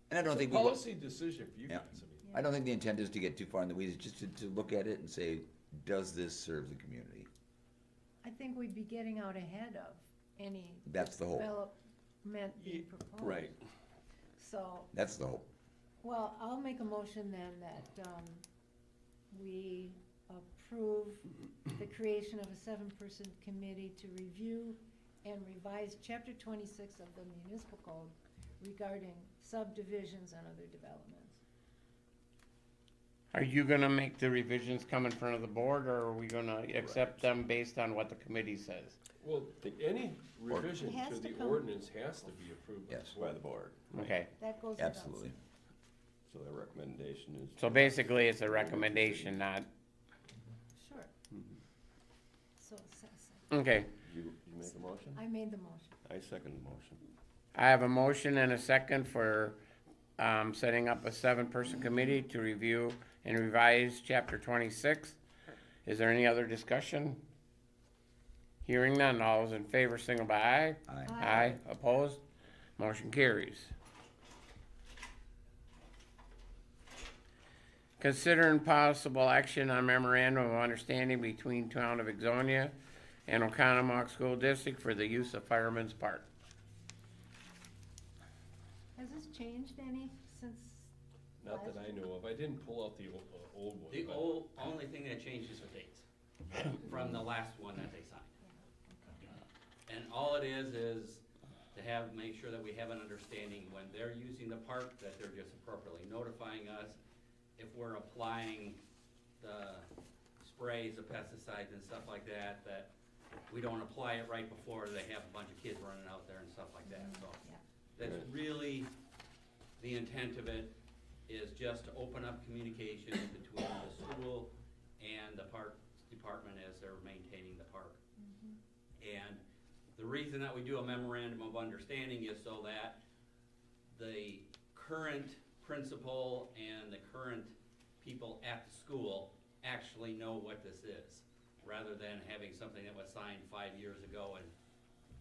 And I don't
it's
think
a
we will.
policy decision for you
Yeah.
guys. I mean,
I don't think the intent is to get too far in the weeds, just to look at it and say, does this serve the community?
I think we'd be getting out ahead of any
That's the hope.
development being proposed.
right.
So,
That's the hope.
well, I'll make a motion then that, we approve the creation of a 7-person committee to review and revise chapter 26 of the municipal code regarding subdivisions and other developments.
Are you gonna make the revisions come in front of the board, or are we gonna accept them based on what the committee says?
Well, any revision
It has
to
to
the
come-
ordinance has to be approved by the
Yes.
By the board.
Okay,
That goes without
Absolutely.
saying.
So the recommendation is.
so basically it's a recommendation, not,
Sure.
Mhm.
So, it says,
okay.
You make a motion?
I made the motion.
I second the motion.
I have a motion and a second for, setting up a 7-person committee to review and revise chapter 26. Is there any other discussion? Hearing none, all those in favor signal by aye.
Aye.
Aye, opposed, motion carries. Consider possible action on memorandum of understanding between Town of Exonia and Oconomowoc School District for the use of Fireman's Park.
Has this changed any since?
Not that I know of. I didn't pull out the old one.
The
but-
only thing that changed is the dates from the last one that they signed. And all it is to make sure that we have an understanding when they're using the park, that they're just appropriately notifying us. If we're applying the sprays, the pesticides and stuff like that, that we don't apply it right before they have a bunch of kids running out there and stuff like that, so.
Yeah.
That's really, the intent of it is just to open up communication between the school and the park department as they're maintaining the park. And the reason that we do a memorandum of understanding is so that the current principal and the current people at the school actually know what this is, rather than having something that was signed 5 years ago and,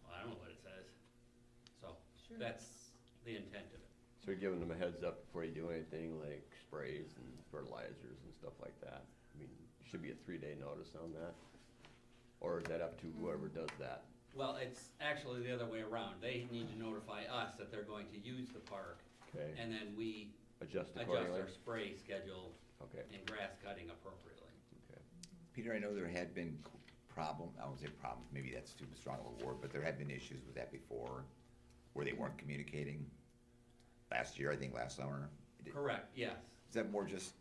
well, I don't know what it says. So,
Sure.
that's the intent of it.
So you're giving them a heads up before you do anything like sprays and fertilizers and stuff like that? I mean, should be a 3-day notice on that? Or is that up to whoever does that?
Well, it's actually the other way around. They need to notify us that they're going to use the park,
Okay,
and then we
adjust
adjust
accordingly?
our spray schedule
Okay,
and grass cutting appropriately.
okay.
Peter, I know there had been I won't say problems, maybe that's too strong of a word, but there had been issues with that before, where they weren't communicating. Last year, I think last summer.
Correct, yes.
Is that more just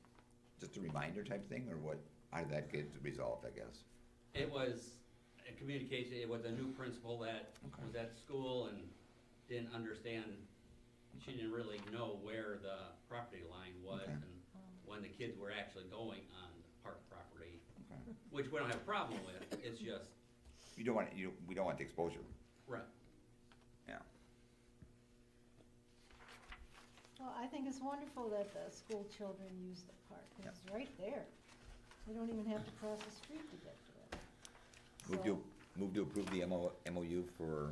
a reminder type thing, or what, how did that get resolved, I guess?
It was a communication, it was a new principal that
Okay.
was at school and didn't understand, she didn't really know where the property line was
Okay.
and when the kids were actually going on the park property. which we don't have a problem with, it's just,
You don't want, we don't want the exposure,
right.
yeah.
Well, I think it's wonderful that the school children use the park, 'cause it's right there. They don't even have to cross the street to get to it.
Move to approve the MOU for,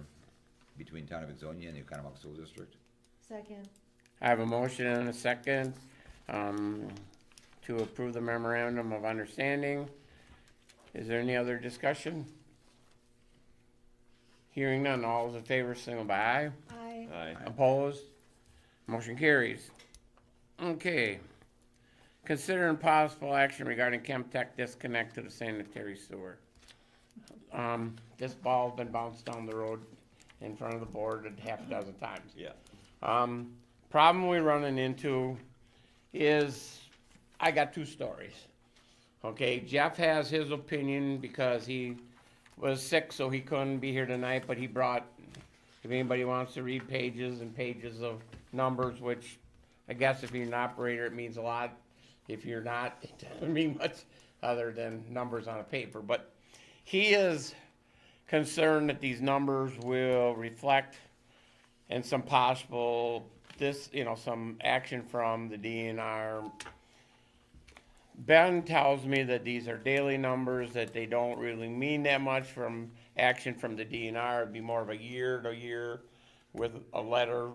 between Town of Ixonia and the Economic School District.
Second,
I have a motion and a second, to approve the memorandum of understanding. Is there any other discussion? Hearing none, all those in favor, signal by aye.
I,
Opposed? Motion carries. Okay. Consider impossible action regarding Chemtech disconnect to the sanitary sewer. This ball's been bounced down the road in front of the board a half a dozen times.
Yeah.
Problem we're running into is, I got two stories. Okay, Jeff has his opinion because he was sick, so he couldn't be here tonight, but he brought, if anybody wants to read pages and pages of numbers, which I guess if you're an operator, it means a lot. If you're not, it doesn't mean much other than numbers on a paper. But he is concerned that these numbers will reflect and some possible, some action from the DNR. Ben tells me that these are daily numbers, that they don't really mean that much from action from the DNR. It'd be more of a year to year with a letter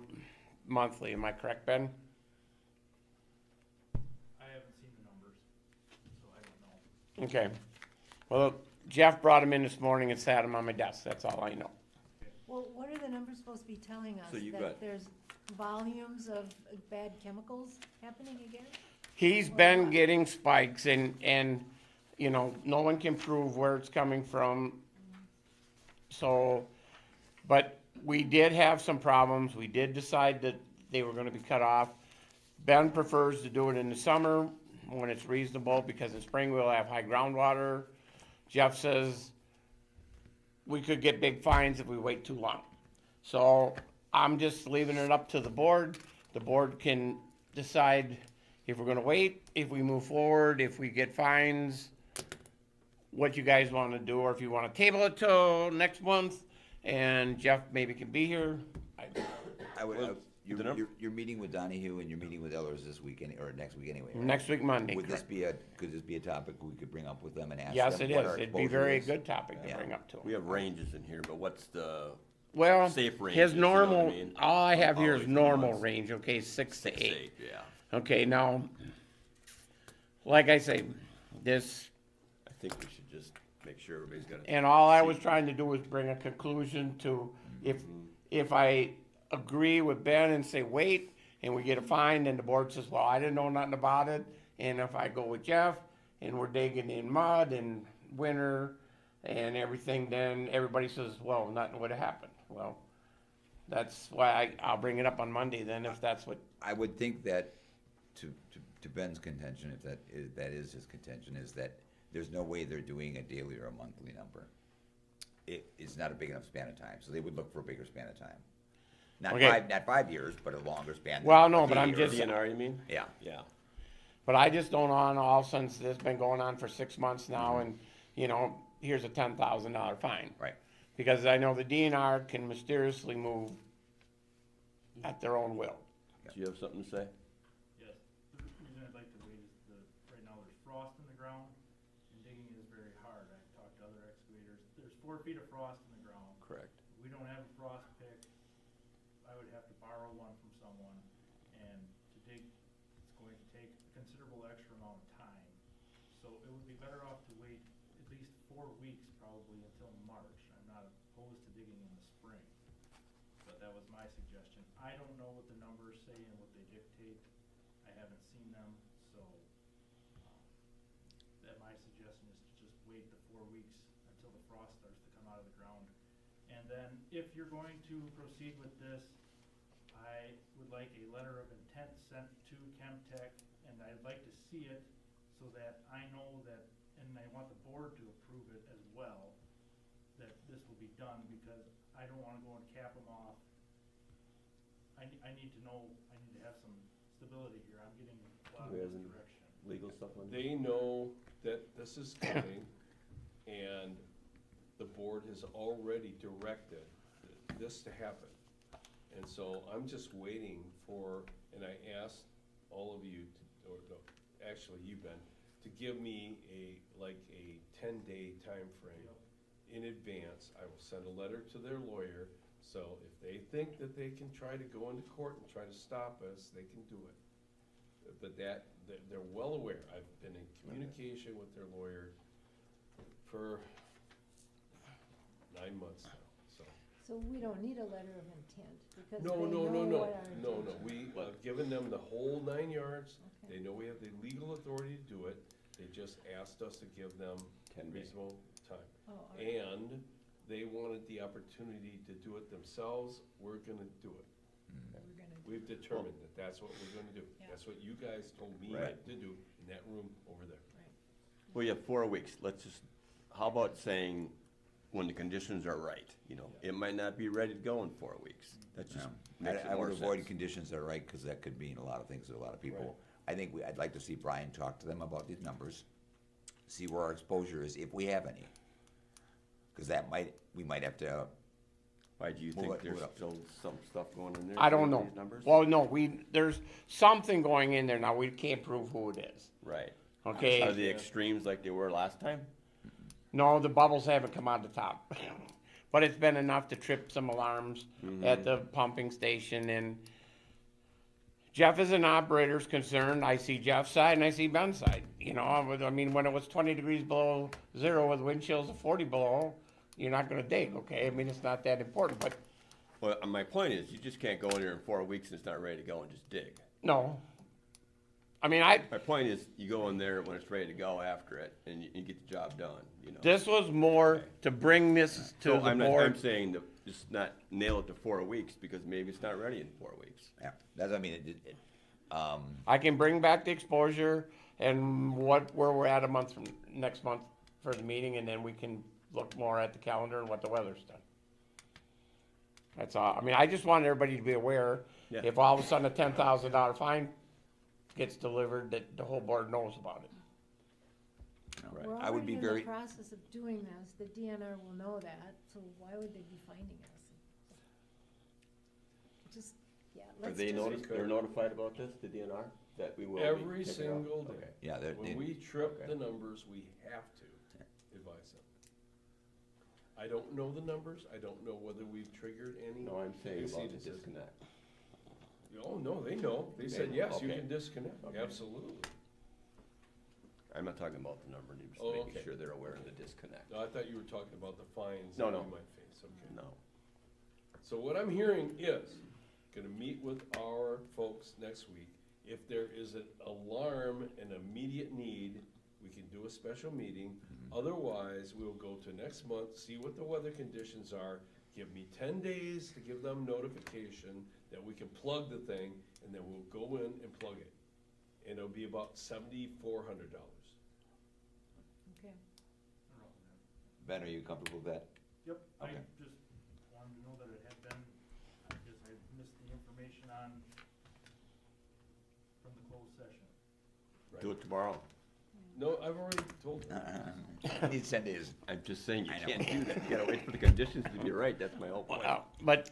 monthly. Am I correct, Ben?
I haven't seen the numbers, so I don't know.
Okay. Well, Jeff brought them in this morning and sat them on my desk. That's all I know.
well, what are the numbers supposed to be telling us?
So you
That
got-
there's volumes of bad chemicals happening again?
He's been getting spikes and, no one can prove where it's coming from. So, but we did have some problems. We did decide that they were gonna be cut off. Ben prefers to do it in the summer when it's reasonable, because in spring we'll have high groundwater. Jeff says we could get big fines if we wait too long. So I'm just leaving it up to the board. The board can decide if we're gonna wait, if we move forward, if we get fines, what you guys wanna do, or if you wanna table it till next month, and Jeff maybe can be here.
I would,
Well, the
you're meeting with Donahue and you're meeting with Ellers this week, or next week anyway, right?
Next week, Monday.
Could this
correct.
be a topic we could bring up with them and ask them?
Yes, it
what
is.
our
It'd be
exposure
very
is?
good topic to
Yeah.
bring up to
We
him.
have ranges in here, but what's the
Well,
safe range?
his normal,
mean?
all I have here
All
is
the way
normal
months.
range, okay, 6 to 8.
Yeah.
Okay, now, like I say, this,
I think we should just make sure everybody's got it.
and all I was trying to do was bring a conclusion to, if I agree with Ben and say, wait, and we get a fine, and the board says, well, I didn't know nothing about it, and if I go with Jeff, and we're digging in mud and winter and everything, then everybody says, well, nothing would have happened. Well, that's why I'll bring it up on Monday then, if that's what,
I would think that, to Ben's contention, if that is his contention, is that there's no way they're doing a daily or a monthly number. It's not a big enough span of time, so they would look for a bigger span of time. Not
Okay.
not 5 years, but a longer span. than
Well, no,
a
but I'm
year.
just-
DNR, you mean?
Yeah.
Yeah.
but I just don't on all since this been going on for 6 months now, and, here's a $10,000 fine.
Right.
Because I know the DNR can mysteriously move at their own will.
Do you have something to say?
Yes, the reason I'd like to wait is right now there's frost in the ground, and digging is very hard. I've talked to other excavators, there's 4 feet of frost in the ground.
Correct.
We don't have a frost pick, I would have to borrow one from someone, and to dig, it's going to take a considerable extra amount of time. So it would be better off to wait at least 4 weeks probably until March. I'm not opposed to digging in the spring, but that was my suggestion. I don't know what the numbers say and what they dictate. I haven't seen them, so, that my suggestion is to just wait the 4 weeks until the frost starts to come out of the ground. And then if you're going to proceed with this, I would like a letter of intent sent to Chemtech, and I'd like to see it so that I know that, and I want the board to approve it as well, that this will be done, because I don't wanna go and cap them off. I need to know, I need to have some stability here, I'm getting a lot of
Do we have any
misdirection.
legal stuff on that?
They know that this is coming, board has already directed this to happen. And so I'm just waiting for, and I asked all of you, or no, actually you, Ben, to give me a 10-day time frame in advance. I will send a letter to their lawyer, so if they think that they can try to go into court and try to stop us, they can do it. But they're well aware. I've been in communication with their lawyer for 9 months now, so.
So we don't need a letter of intent, because they
No,
know
no, no, no,
what our
no, no,
intention
we, given them the whole 9 yards,
Okay.
they know we have the legal authority to do it, they just asked us to give them
10 days.
reasonable time.
Oh, all right.
And they wanted the opportunity to do it themselves, we're gonna do it.
We're gonna do-
We've determined that that's what we're gonna do.
Yeah.
That's what you guys told me
Right.
to do in that room over there.
Well, you have 4 weeks, let's just, how about saying when the conditions are right, you know? It might not be ready to go in 4 weeks, that just makes it
I would
more
avoid
sense.
conditions that are right, cause that could mean a lot of things to a lot of people.
Right.
I think I'd like to see Brian talk to them about these numbers, see where our exposure is, if we have any. Cause we might have to,
Why do you
Move
think
it-
there's
move it up.
still some stuff going in there?
I don't
with
know.
these numbers?
Well, no, there's something going in there now, we can't prove who it is,
Right.
okay?
Are the extremes like they were last time?
No, the bubbles haven't come out the top. But it's been enough to trip some alarms at the pumping station, and Jeff is an operator's concerned. I see Jeff's side and I see Ben's side. You know, I mean, when it was 20 degrees below zero with wind chills of 40 below, you're not gonna dig, okay? I mean, it's not that important, but
Well, my point is, you just can't go in there in 4 weeks and it's not ready to go and just dig.
no. I mean,
My point is, you go in there when it's ready to go after it, and you get the job done, you know?
this was more to bring this to
So
the
I'm
board.
saying that just not nail it to 4 weeks, because maybe it's not ready in 4 weeks.
yeah, that's, I mean,
I can bring back the exposure and where we're at a month from, next month for the meeting, and then we can look more at the calendar and what the weather's done. That's all. I mean, I just want everybody to be aware,
Yeah.
if all of a sudden a $10,000 fine gets delivered, that the whole board knows about it.
Right.
We're
I would be
already in
very-
the process of doing this, the DNR will know that, so why would they be finding us? Just, yeah,
Are
let's
they
just.
noticed, they're notified about this, the DNR, that we will be
Every
taking it out?
single day.
Okay.
yeah, they're,
When we trip
Okay.
the numbers, we have to advise them. I don't know the numbers, I don't know whether we've triggered any.
No, I'm saying about the
exceedances.
disconnect.
Oh, no, they know, they said,
know,
yes, you
okay.
can disconnect,
Okay.
absolutely.
I'm not talking about the number, I'm just
Oh,
making
okay.
sure they're aware of the disconnect.
No, I thought you were talking about the fines
No,
that
no.
we might face, okay.
No.
So what I'm hearing is, gonna meet with our folks next week. If there is an alarm and immediate need, we can do a special meeting. Otherwise, we'll go to next month, see what the weather conditions are. Give me 10 days to give them notification that we can plug the thing, and then we'll go in and plug it. And it'll be about $7,400.
Okay.
Ben, are you comfortable with that?
Yep, I
Okay.
just wanted to know that it had been, I guess I missed the information on, from the closed session.
Do it tomorrow.
No, I've already told them.
I need 10 days.
I'm just saying, you
I know.
can't do that, you gotta wait for the conditions to be right, that's my whole point.
But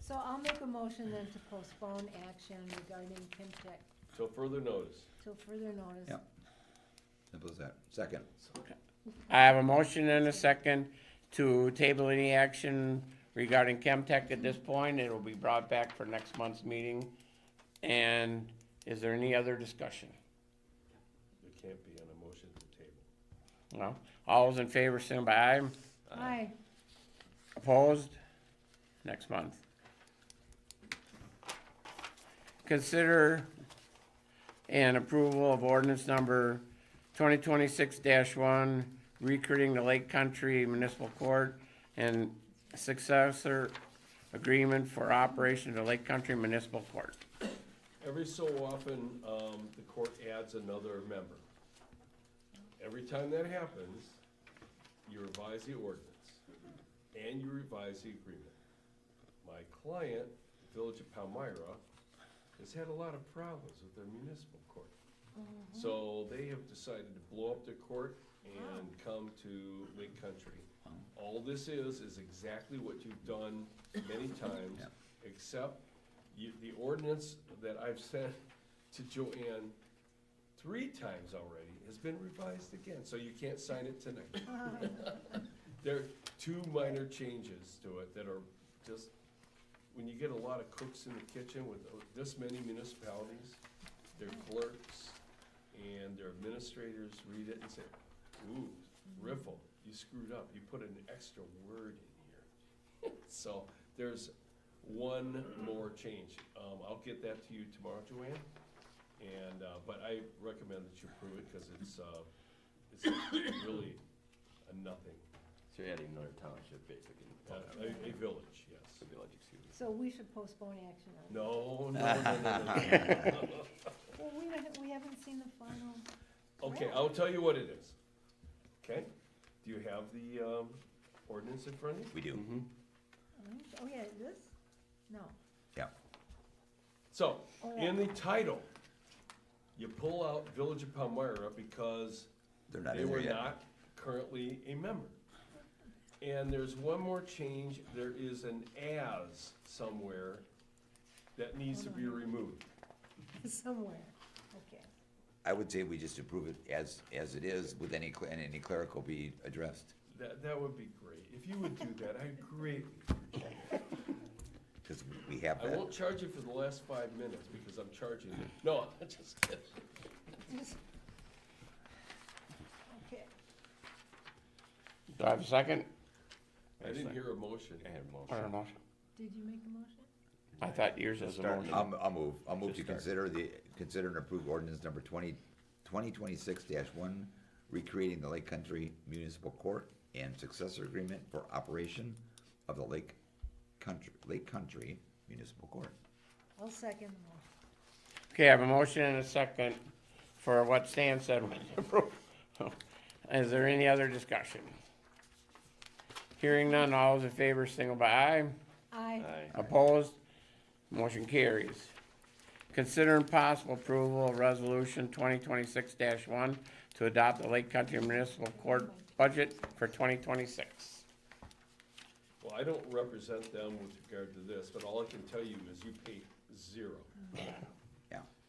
So I'll make a motion then to postpone action regarding Kimtech
Till further notice.
till further notice.
Yep. Simple as that. Second.
I have a motion and a second to table any action regarding Chemtech at this point. It will be brought back for next month's meeting. And is there any other discussion?
There can't be on a motion to table.
No? All those in favor, stand by aye.
Aye.
Opposed? Next month. Consider an approval of ordinance number 2026-1, recreating the Lake Country Municipal Court and successor agreement for operation of the Lake Country Municipal Court.
Every so often, the court adds another member. Every time that happens, you revise the ordinance and you revise the agreement. My client, Village of Palmyra, has had a lot of problems with their municipal court. So they have decided to blow up their court and come to Lake Country. All this is exactly what you've done many times,
Yep.
except the ordinance that I've sent to Joanne 3 times already has been revised again, so you can't sign it tonight. There are 2 minor changes to it that are just, when you get a lot of cooks in the kitchen with this many municipalities, their clerks and their administrators read it and say, ooh, Riffle, you screwed up, you put an extra word in here. So there's 1 more change. I'll get that to you tomorrow, Joanne. And, but I recommend that you approve it, cause it's really a nothing.
So you're adding another township, basically.
A village, yes.
A village, excuse me.
So we should postpone action on it.
No.
Well, we haven't seen the final.
Okay, I'll tell you what it is. Okay? Do you have the, ordinance in front of you?
We do.
Oh, yeah, this? No.
Yeah.
So,
Oh,
in the title, you pull out Village of Palmyra because
They're not
they
in there
were
yet.
not currently a member. And there's one more change, there is an as somewhere that needs to be removed.
Somewhere, okay.
I would say we just approve it as it is with any, and any clerical be addressed.
That would be great. If you would do that, I'd greatly appreciate it.
Because we have
I
that.
won't charge you for the last 5 minutes because I'm charging you. No, I'm just kidding.
Okay.
Do I have a second?
I didn't hear a motion.
I had a
Or a
motion.
motion?
Did you make a motion?
I thought yours was a
Start.
motion.
I'll move to
Just
consider and approve ordinance number 2026-1, recreating the Lake Country Municipal Court and successor agreement for operation of the Lake Country Municipal Court.
I'll second the motion.
Okay, I have a motion and a second for what Stan said. Is there any other discussion? Hearing none, all those in favor, signal by aye.
Aye.
Opposed? Motion carries. Consider possible approval of resolution 2026-1 to adopt the Lake Country Municipal Court budget for 2026.
Well, I don't represent them with regard to this, but all I can tell you is you pay 0.
Yeah.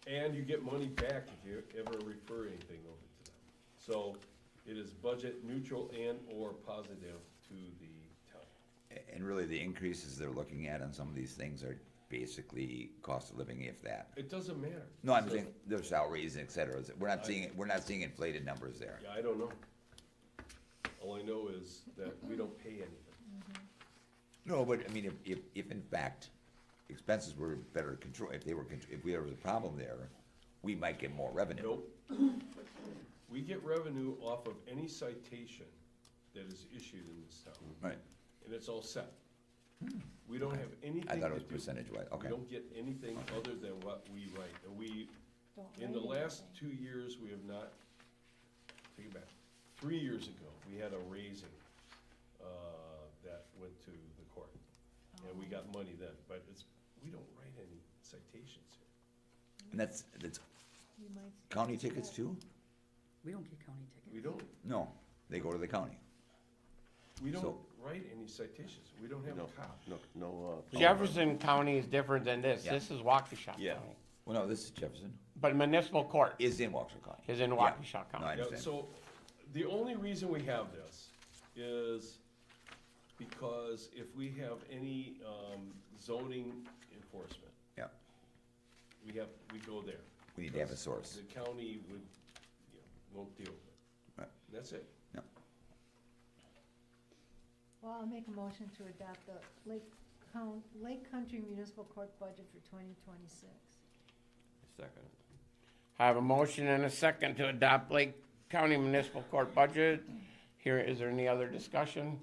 And you get money back if you ever refer anything over to them. So it is budget neutral and or positive to the town.
And really, the increases they're looking at on some of these things are basically cost of living, if that.
It doesn't matter.
No, I'm
So-
saying their salaries, et cetera. We're not seeing inflated numbers there.
Yeah, I don't know. All I know is that we don't pay anything.
No, but I mean, if in fact expenses were better controlled, if there was a problem there, we might get more revenue.
Nope. We get revenue off of any citation that is issued in this town.
Right.
And it's all set. We don't have anything.
I thought it was
to do-
percentage-wise, okay.
We don't get anything other than what we write. And in the last 2 years, we have not, take it back, 3 years ago, we had a raising, that went to the court. And we got money then, but we don't write any citations here.
And that's
You might
county tickets too?
We don't get county tickets.
We don't,
No, they go to the county.
we don't
So-
write any citations. We don't have a
No,
cop.
no.
Jefferson County is different than this.
Yeah.
This is Waukesha
Yeah.
County.
Well, no, this is Jefferson.
But municipal court
Is in Waukesha County.
is in
Yeah.
Waukesha
No, I
County.
Yeah,
understand.
so the only reason we have this is because if we have any zoning enforcement,
Yeah,
we go there.
we need to have a
Because
source.
The county won't deal with it.
Right.
That's it.
Yeah.
Well, I'll make a motion to adopt the Lake Country Municipal Court budget for 2026.
Second.
I have a motion and a second to adopt Lake County Municipal Court budget. Here, is there any other discussion?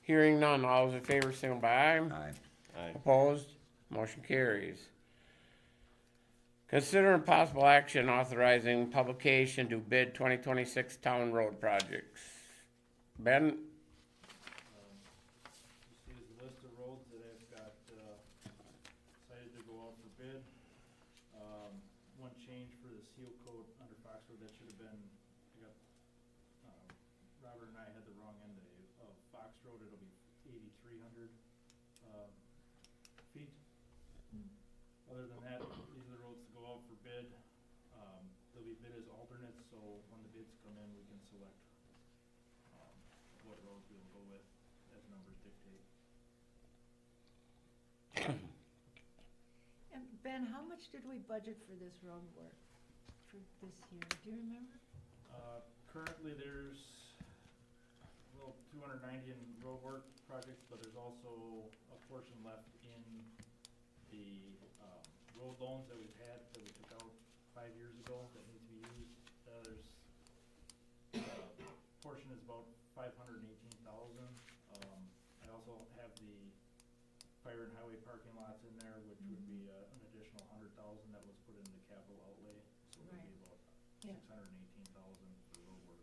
Hearing none, all those in favor, signal by aye.
Aye.
Aye.
Opposed? Motion carries. Consider possible action authorizing publication to bid 2026 town road projects. Ben,
You see is a list of roads that I've got, decided to go out for bid. One change for the seal coat under Fox Road, that should have been, Robert and I had the wrong end of Fox Road, it'll be 8,300, feet. Other than that, these are the roads to go out for bid. They'll be bid as alternates, so when the bids come in, we can select, what roads we'll go with as numbers dictate.
And Ben, how much did we budget for this road work for this year? Do you remember?
Currently, there's, well, 290 in road work projects, but there's also a portion left in the, road loans that we've had, that we took out 5 years ago that need to be used. There's, portion is about 518,000. I also have the fire and highway parking lots in there, which would be, an additional 100,000 that was put into capital outlay. So it would be about
Yeah.
618,000 for road work.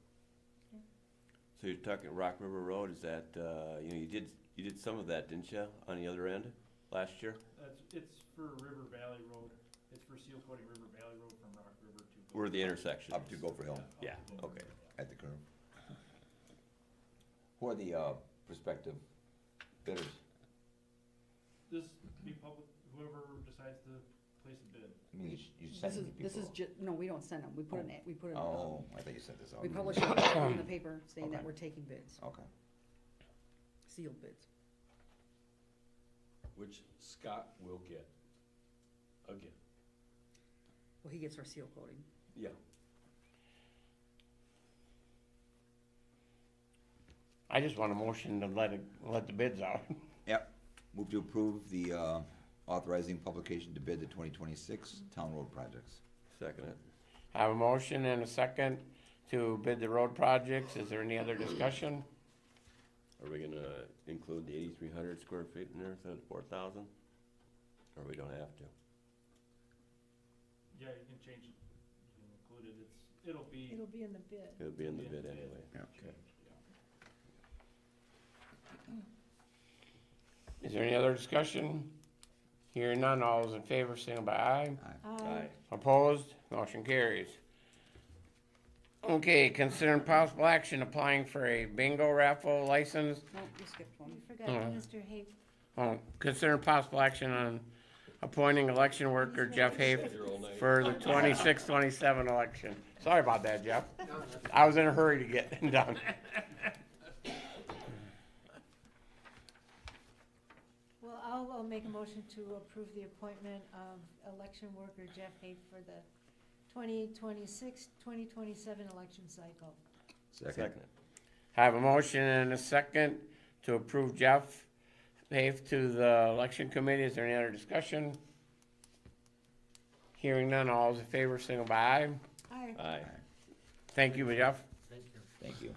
So you're talking Rock River Road, is that, you did some of that, didn't you, on the other end last year?
It's for River Valley Road. It's for seal coating River Valley Road from Rock River to.
Where the intersection
Up to
is.
Gopher Hill,
Yeah,
up to Gopher
okay.
Hill,
at the curve. Who are the, prospective bidders?
This be public, whoever decides to place a bid.
I mean, you send
This is
people.
no, we don't send them, we put an, we put an,
Oh, I thought you sent this out.
we publish it in the paper saying that
Okay.
we're taking bids,
Okay.
sealed bids.
Which Scott will get, again.
Well, he gets our seal coating.
Yeah.
I just want a motion to let the bids out.
Yep. Move to approve the, authorizing publication to bid the 2026 town road projects.
Second it.
I have a motion and a second to bid the road projects. Is there any other discussion?
Are we gonna include the 8,300 square feet in there instead of 4,000? Or we don't have to?
Yeah, you can change it, you can include it, it'll be.
It'll be in the bid.
It'll be in the bid anyway.
Yeah.
Okay.
Is there any other discussion? Hearing none, all those in favor, signal by aye.
Aye.
Opposed? Motion carries. Okay, consider possible action applying for a bingo raffle license.
No, you skipped one.
You forgot Mr. Hape.
Oh, consider possible action on appointing election worker Jeff Hafe for the 26-27 election. Sorry about that, Jeff. I was in a hurry to get it done.
Well, I'll make a motion to approve the appointment of election worker Jeff Hape for the 2026-2027 election cycle.
Second.
I have a motion and a second to approve Jeff Hafe to the election committee. Is there any other discussion? Hearing none, all those in favor, signal by aye.
Aye.
Aye.
Thank you, Jeff.
Thank you.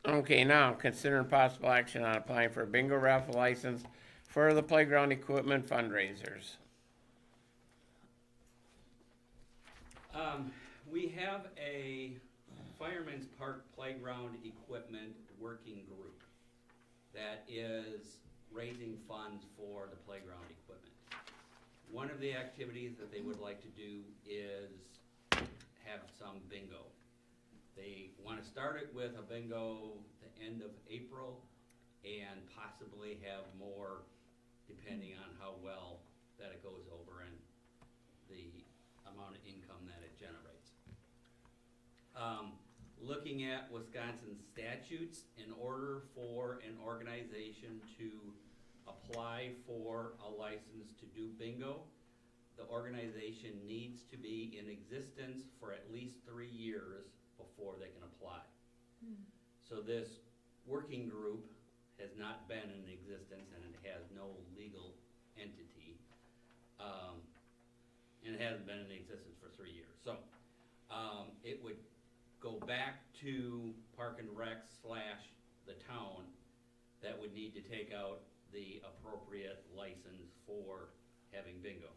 Okay, now, considering possible action on applying for a bingo raffle license for the playground equipment fundraisers.
We have a Fireman's Park Playground Equipment Working Group that is raising funds for the playground equipment. One of the activities that they would like to do is have some bingo. They want to start it with a bingo the end of April and possibly have more depending on how well that it goes over and the amount of income that it generates. Looking at Wisconsin statutes, in order for an organization to apply for a license to do bingo, the organization needs to be in existence for at least 3 years before they can apply. So this working group has not been in existence and it has no legal entity. And it hasn't been in existence for 3 years. So it would go back to Park and Rec / the town that would need to take out the appropriate license for having bingo.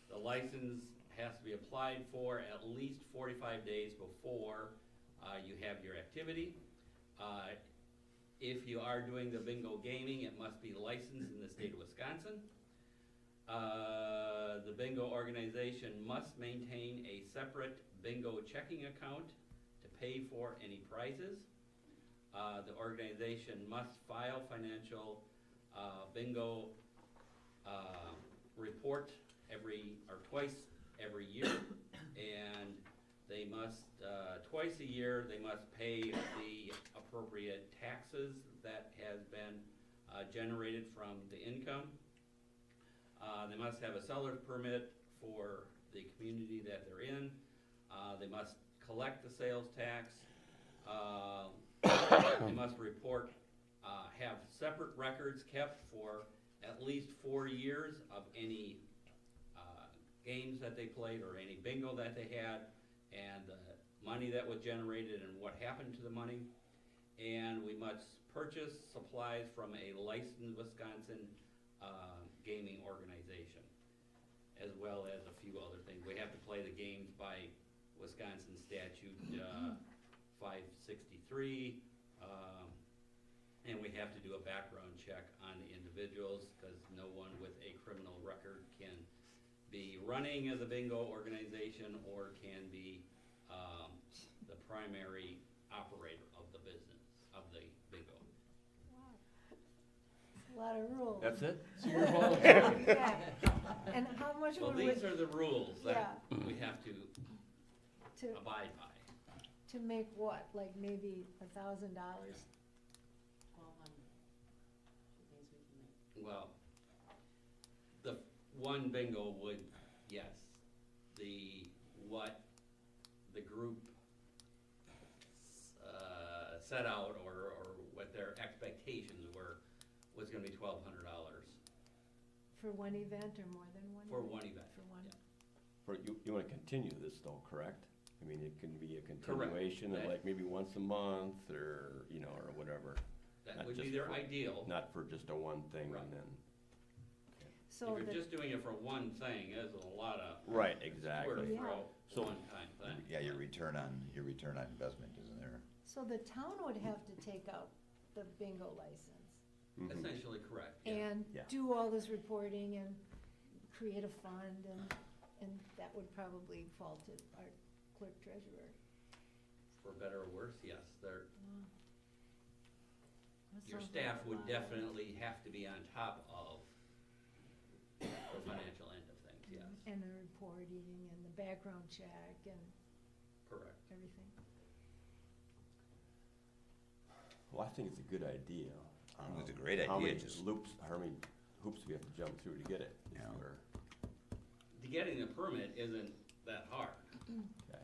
The license has to be applied for at least 45 days before you have your activity. If you are doing the bingo gaming, it must be licensed in the state of Wisconsin. The bingo organization must maintain a separate bingo checking account to pay for any prizes. The organization must file financial bingo report twice every year, and they must, twice a year, they must pay the appropriate taxes that has been generated from the income. They must have a seller's permit for the community that they're in. They must collect the sales tax. They must report, have separate records kept for at least 4 years of any games that they played or any bingo that they had, and the money that was generated and what happened to the money. And we must purchase supplies from a licensed Wisconsin gaming organization, as well as a few other things. We have to play the games by Wisconsin statute 563, and we have to do a background check on the individuals, because no one with a criminal record can be running as a bingo organization or can be the primary operator of the business, of the bingo.
A lot of rules.
That's it?
So you're volunteering.
Yeah. And how much
Well,
would we,
these are the rules that we have to
to,
abide by.
to make what, like maybe $1,000?
Well, the one bingo would, yes, what the group set out or what their expectations were was gonna be $1,200
For one event or more than one?
for one event.
For one.
Yeah.
You wanna continue this though, correct? I mean, it can be a
Correct.
continuation of
That-
like maybe once a month or, you know, or whatever.
That
Not
would be
just
their
for-
ideal.
Not for just a one thing
Right.
and then.
So
If
the,
you're just doing it for one thing, there's a lot of
Right,
square
exactly.
Yeah.
throw,
So-
one-time thing.
Yeah, your return on investment isn't there.
so the town would have to take out the bingo license
Mhm.
Essentially correct, yeah.
and
Yeah.
do all this reporting and create a fund, and that would probably fall to our clerk treasurer.
For better or worse, yes,
That
your
sounds
staff
like a
would
lot.
definitely have to be on top of the financial end of things, yes,
And the reporting and the background check and
correct.
everything.
Well, I think it's a good idea.
I think it's a great
How
idea,
many
just-
how many hoops do we have to jump through to get it? Is
Yeah.
where-
Getting the permit isn't that hard.
okay.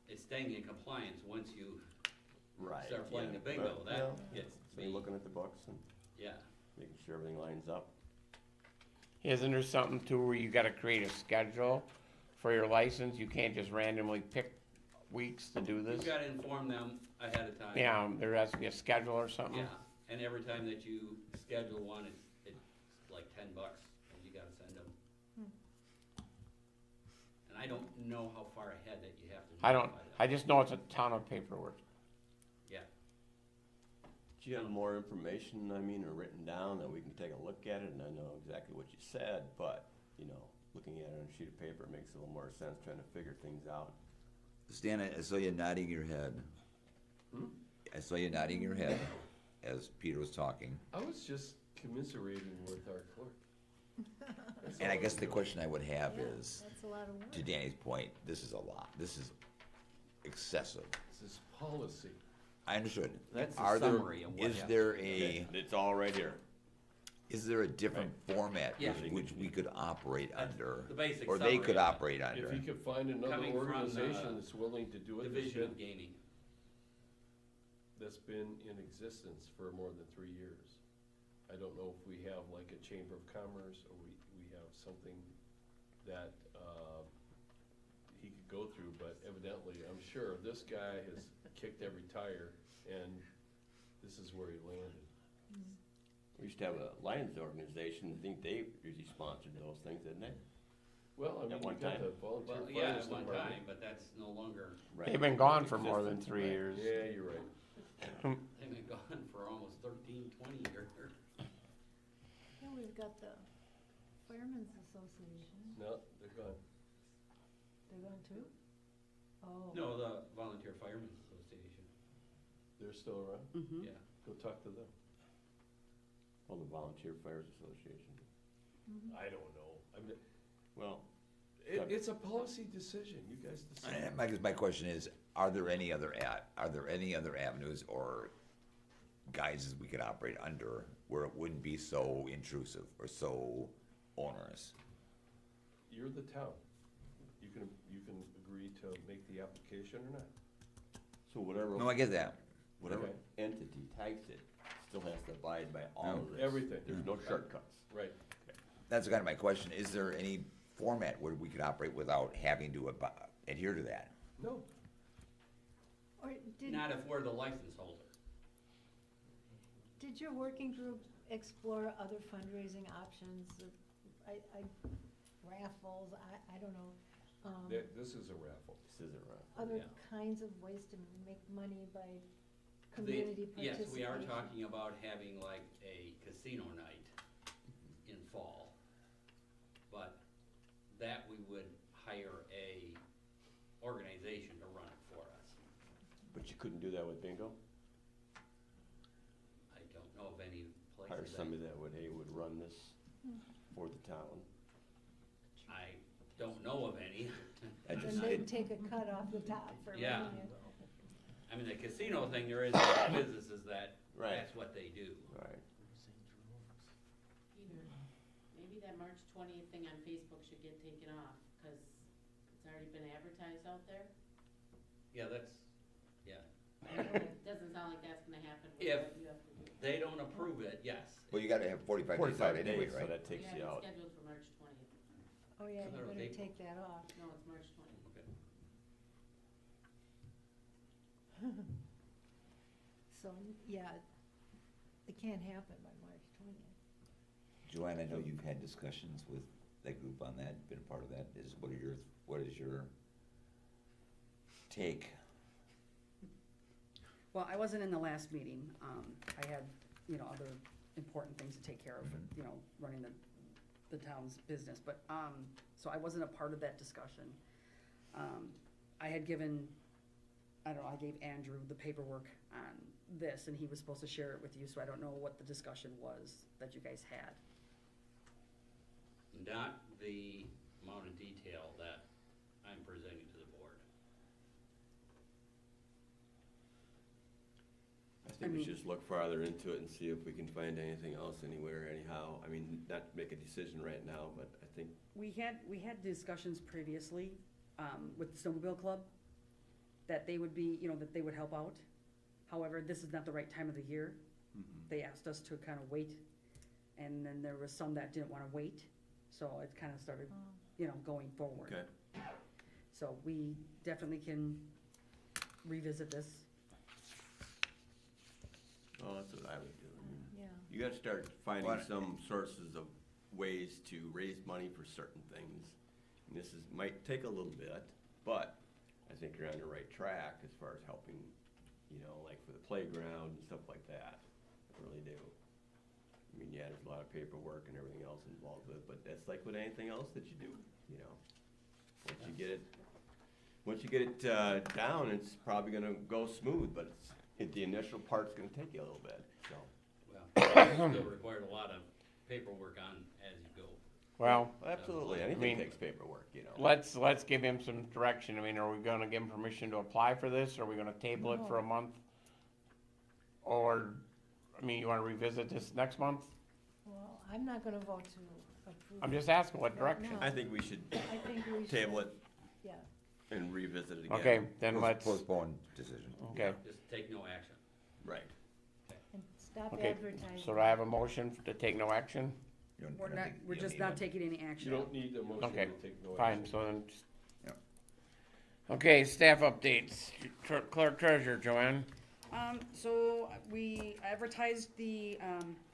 It's staying in compliance once you
Right.
start playing
yeah.
the bingo,
Well,
that
well,
gets to
so
be,
looking at the books and
yeah.
making sure everything lines up.
Isn't there something too where you gotta create a schedule for your license? You can't just randomly pick weeks to do this?
You've gotta inform them ahead of time.
Yeah, there has to be a schedule or something?
Yeah, and every time that you schedule one, it's like $10, and you gotta send them. And I don't know how far ahead that you have to.
I don't,
notify them.
I just know it's a ton of paperwork.
Yeah,
Do you have more information, I mean, or written down that we can take a look at it? And I know exactly what you said, but, you know, looking at it on a sheet of paper makes a little more sense trying to figure things out.
Stan, I saw you nodding your head. I saw you nodding your head as Peter was talking.
I was just commiserating with our clerk. That's
And
all
I guess
was
the
doing.
question I would have
Yeah,
is,
that's a lot of work.
to Danny's point, this is a lot. This is excessive.
This is policy.
I understood.
That's the
Are there-
summary of what
Is
has
there
to
a,
It's all right here.
is there a different format
Yeah.
which we could operate
That's
under?
the basic
Or they
summary
could
of it.
operate under?
If you could find another
Coming from,
organization that's willing to do it,
Division of Gaming.
that's been in existence for more than 3 years. I don't know if we have like a Chamber of Commerce, or we have something that, he could go through, but evidently, I'm sure this guy has kicked every tire, and this is where he landed.
We used to have a Lions organization, I think they usually sponsored those things, didn't they?
Well, I
At
mean, you
one
got
time.
the volunteer
Well,
fires
yeah, at one
department.
time, but that's no longer,
Right.
They've been gone for more than 3
Right.
years.
Yeah, you're right.
they've been gone for almost 13, 20 years.
Yeah, we've got the Firemen's Association,
No, they're gone.
they're gone too? Oh.
No, the Volunteer Firemen's Association,
They're still around?
Mhm.
yeah.
Go talk to them.
Well, the Volunteer Fires Association.
I don't know. I mean,
Well,
it's a policy decision. You guys decide.
I guess my question is, are there any other avenues or guises we could operate under where it wouldn't be so intrusive or so onerous?
You're the town. You can agree to make the application or not.
so whatever.
No, I get that.
Whatever
Okay.
entity types it still has to abide by all of this.
Everything.
There's no shortcuts.
Right.
That's kind of my question. Is there any format where we could operate without having to adhere to that?
No.
Or did,
Not if we're the license holder.
did your working group explore other fundraising options? Raffles, I don't know.
This is a raffle.
This isn't right.
Other
Yeah.
kinds of ways to make money by community participation?
Yes, we are talking about having like a casino night in fall. But that we would hire a organization to run it for us.
But you couldn't do that with bingo?
I don't know of any places.
Hire somebody that would, hey, would run this for the town.
I don't know of any.
And they'd take a cut off the top for
Yeah.
running it.
I mean, the casino thing, there is businesses that,
Right.
that's what they do.
Right.
Peter, maybe that March 20th thing on Facebook should get taken off, because it's already been advertised out there.
Yeah, that's, yeah.
It doesn't sound like that's gonna happen with
If
what you have to do.
they don't approve it, yes.
Well, you gotta have 45 days out anyway,
So
right?
that takes you
Yeah,
out.
it's scheduled for March 20th.
Oh, yeah,
So
you
there was
better
April.
take that off.
No, it's March 20th.
Okay.
So, yeah, it can't happen by March 20th.
Joanne, I know you've had discussions with that group on that, been a part of that. What is your take?
Well, I wasn't in the last meeting. I had, other important things to take care of, running the town's business, but, so I wasn't a part of that discussion. I had given, I gave Andrew the paperwork on this, and he was supposed to share it with you, so I don't know what the discussion was that you guys had.
Not the amount of detail that I'm presenting to the board.
I think we should just look farther into it and see if we can find anything else anywhere anyhow. I mean, not to make a decision right now, but I think,
We had discussions previously, with the Snowmobile Club, that they would be, that they would help out. However, this is not the right time of the year. They asked us to kind of wait, and then there was some that didn't wanna wait, so it kind of started, going forward.
okay.
So we definitely can revisit this.
Oh, that's what I would do. I mean,
Yeah.
you gotta start finding
Well,
some sources of ways to raise money for certain things. And this might take a little bit, but I think you're on the right track as far as helping, like for the playground and stuff like that. I really do. I mean, yeah, there's a lot of paperwork and everything else involved with it, but that's like with anything else that you do, Once you get it down, it's probably gonna go smooth, but the initial part's gonna take you a little bit, so.
Well, still required a lot of paperwork on as you go.
Well,
Absolutely,
I
anything
mean,
takes paperwork,
let's give him some direction. I mean, are we gonna give him permission to apply for this? Are we gonna table it for a month? Or, you wanna revisit this next month?
Well, I'm not gonna vote to approve.
I'm just asking what
Right
direction.
now.
I think we should
I think we should.
table it
Yeah.
and revisit it again.
Okay, then let's,
Postpone decision.
okay,
Just take no action.
Right.
And stop
okay.
advertising.
So do I have a motion to take no action?
We're just not taking any action.
You don't need a motion to
Okay,
take no
fine,
action.
so then,
Yeah.
okay, staff updates. Clerk treasurer, Joanne?
So we advertised the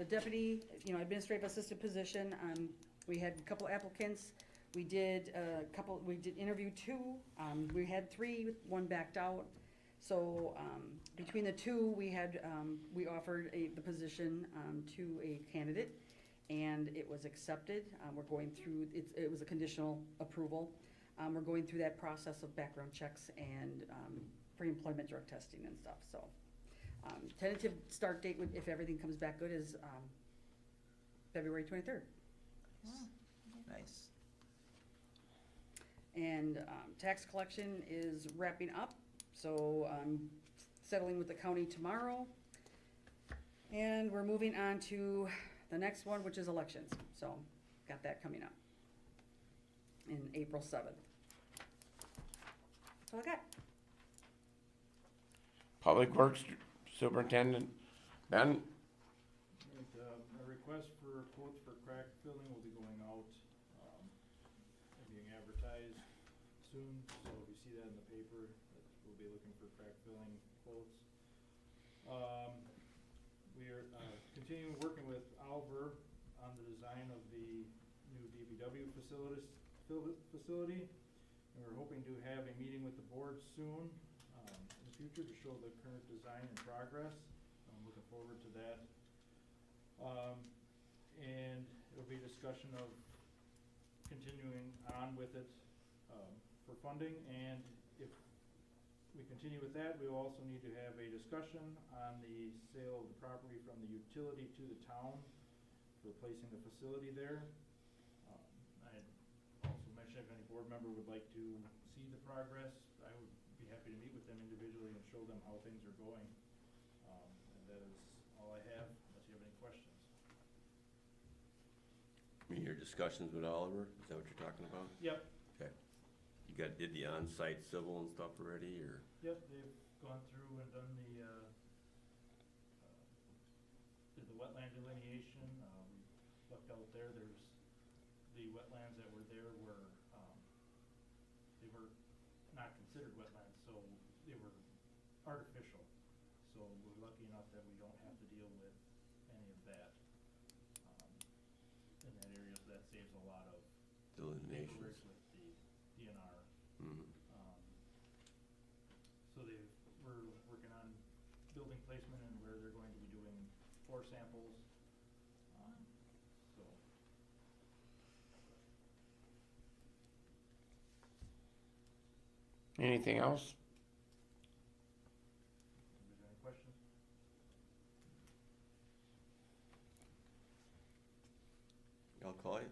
deputy, administrative assistant position. We had a couple applicants. We did interview two. We had three, one backed out. So, between the two, we offered the position, to a candidate. and it was accepted. We're going through, it was a conditional approval. We're going through that process of background checks and pre-employment drug testing and stuff, so. Tentative start date, would, if everything comes back good, is February 23rd.
Wow.
Nice.
And tax collection is wrapping up, so I'm settling with the county tomorrow. And we're moving on to the next one, which is elections, so got that coming up in April 7th. That's all I got.
Public Works Superintendent Ben?
Right, a request for quotes for crack filling will be going out, and being advertised soon, so if you see that in the paper, that we'll be looking for crack filling quotes. We are, continuing working with Alver on the design of the new DPW facility, and we're hoping to have a meeting with the board soon, in the future to show the current design and progress. I'm looking forward to that. And it'll be a discussion of continuing on with it, for funding, and if we continue with that, we will also need to have a discussion on the sale of the property from the utility to the town, for replacing the facility there. I'd also mention if any board member would like to see the progress, I would be happy to meet with them individually and show them how things are going. And that is all I have, unless you have any questions.
Your discussions with Oliver, is that what you're talking about?
Yep.
Okay. You did the on-site civil and stuff already, or?
Yep, they've gone through and done did the wetland delineation. We looked out there, there's, the wetlands that were there were, they were not considered wetlands, so they were artificial. So we're lucky enough that we don't have to deal with any of that, in that area, so that saves a lot of
Delineations.
paperwork with the DNR.
Mhm.
So we're working on building placement and where they're going to be doing core samples. So.
Anything else?
Is there any questions?
I'll call you.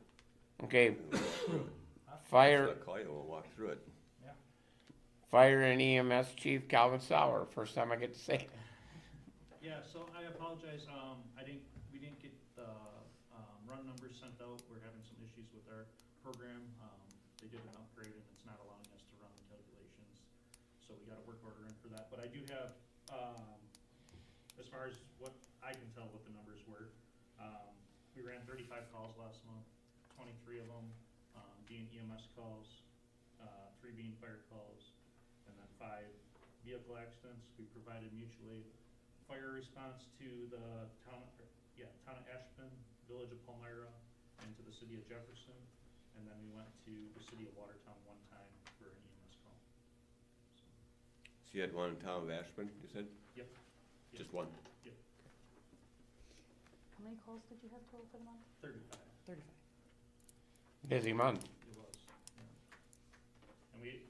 Okay,
We'll walk through it.
fire,
I'll call you, we'll walk through it.
Yeah.
Fire and EMS Chief Calvin Sauer, first time I get to say it.
Yeah, so I apologize, we didn't get the, run numbers sent out, we're having some issues with our program. They did an upgrade and it's not allowing us to run the calculations, so we got a work order in for that, but I do have, as far as what I can tell what the numbers were, we ran 35 calls last month, 23 of them, being EMS calls, 3 being fire calls, and then 5 vehicle accidents. We provided mutual aid fire response to the town of Ashburn, village of Palmyra, and to the city of Jefferson. And then we went to the city of Watertown one time for an EMS call.
So you had one in town of Ashburn, you said?
Yep.
Just one?
Yep.
How many calls did you have total for the month?
35.
35.
Busy month.
It was, yeah. And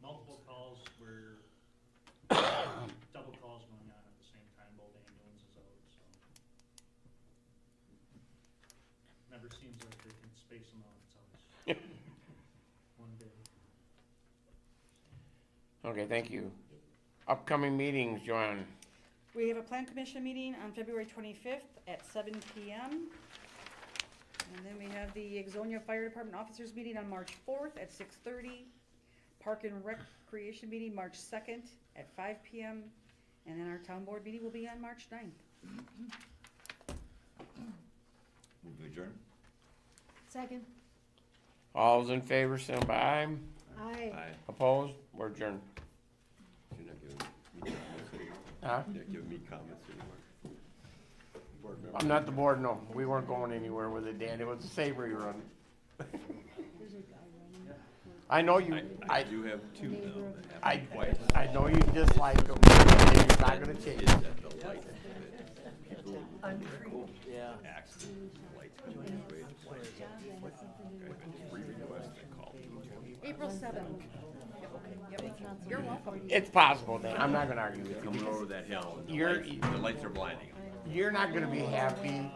multiple calls were double calls going on at the same time, both ambulances out, so. Never seems like they can space them out, it's always one day.
Okay, thank you. Upcoming meetings, Joanne.
We have a plan commission meeting on February 25th at 7 p.m. And then we have the Exonia Fire Department Officers Meeting on March 4th at 6:30. Park and Recreation Meeting March 2nd at 5 p.m. And then our town board meeting will be on March 9th.
Move to adjourn?
Second.
All's in favor, say aye.
Aye.
Aye.
Opposed? We're adjourned.
You're not giving me comments anymore?
Huh?
You're not giving me comments anymore? Board member?
I'm not the board, no. We weren't going anywhere with it, Dan. It was a savory run. I know you,
I do have two now that
I,
happened twice.
I know you dislike them, and you're not gonna change
It's
it.
at the light that people Yeah. Accident, lights going away. Re-request, I called.
April 7th. You're welcome.
It's possible, Dan, I'm not gonna argue with you.
Coming over that hill, and
You're-
the lights are blinding them.
You're not gonna be happy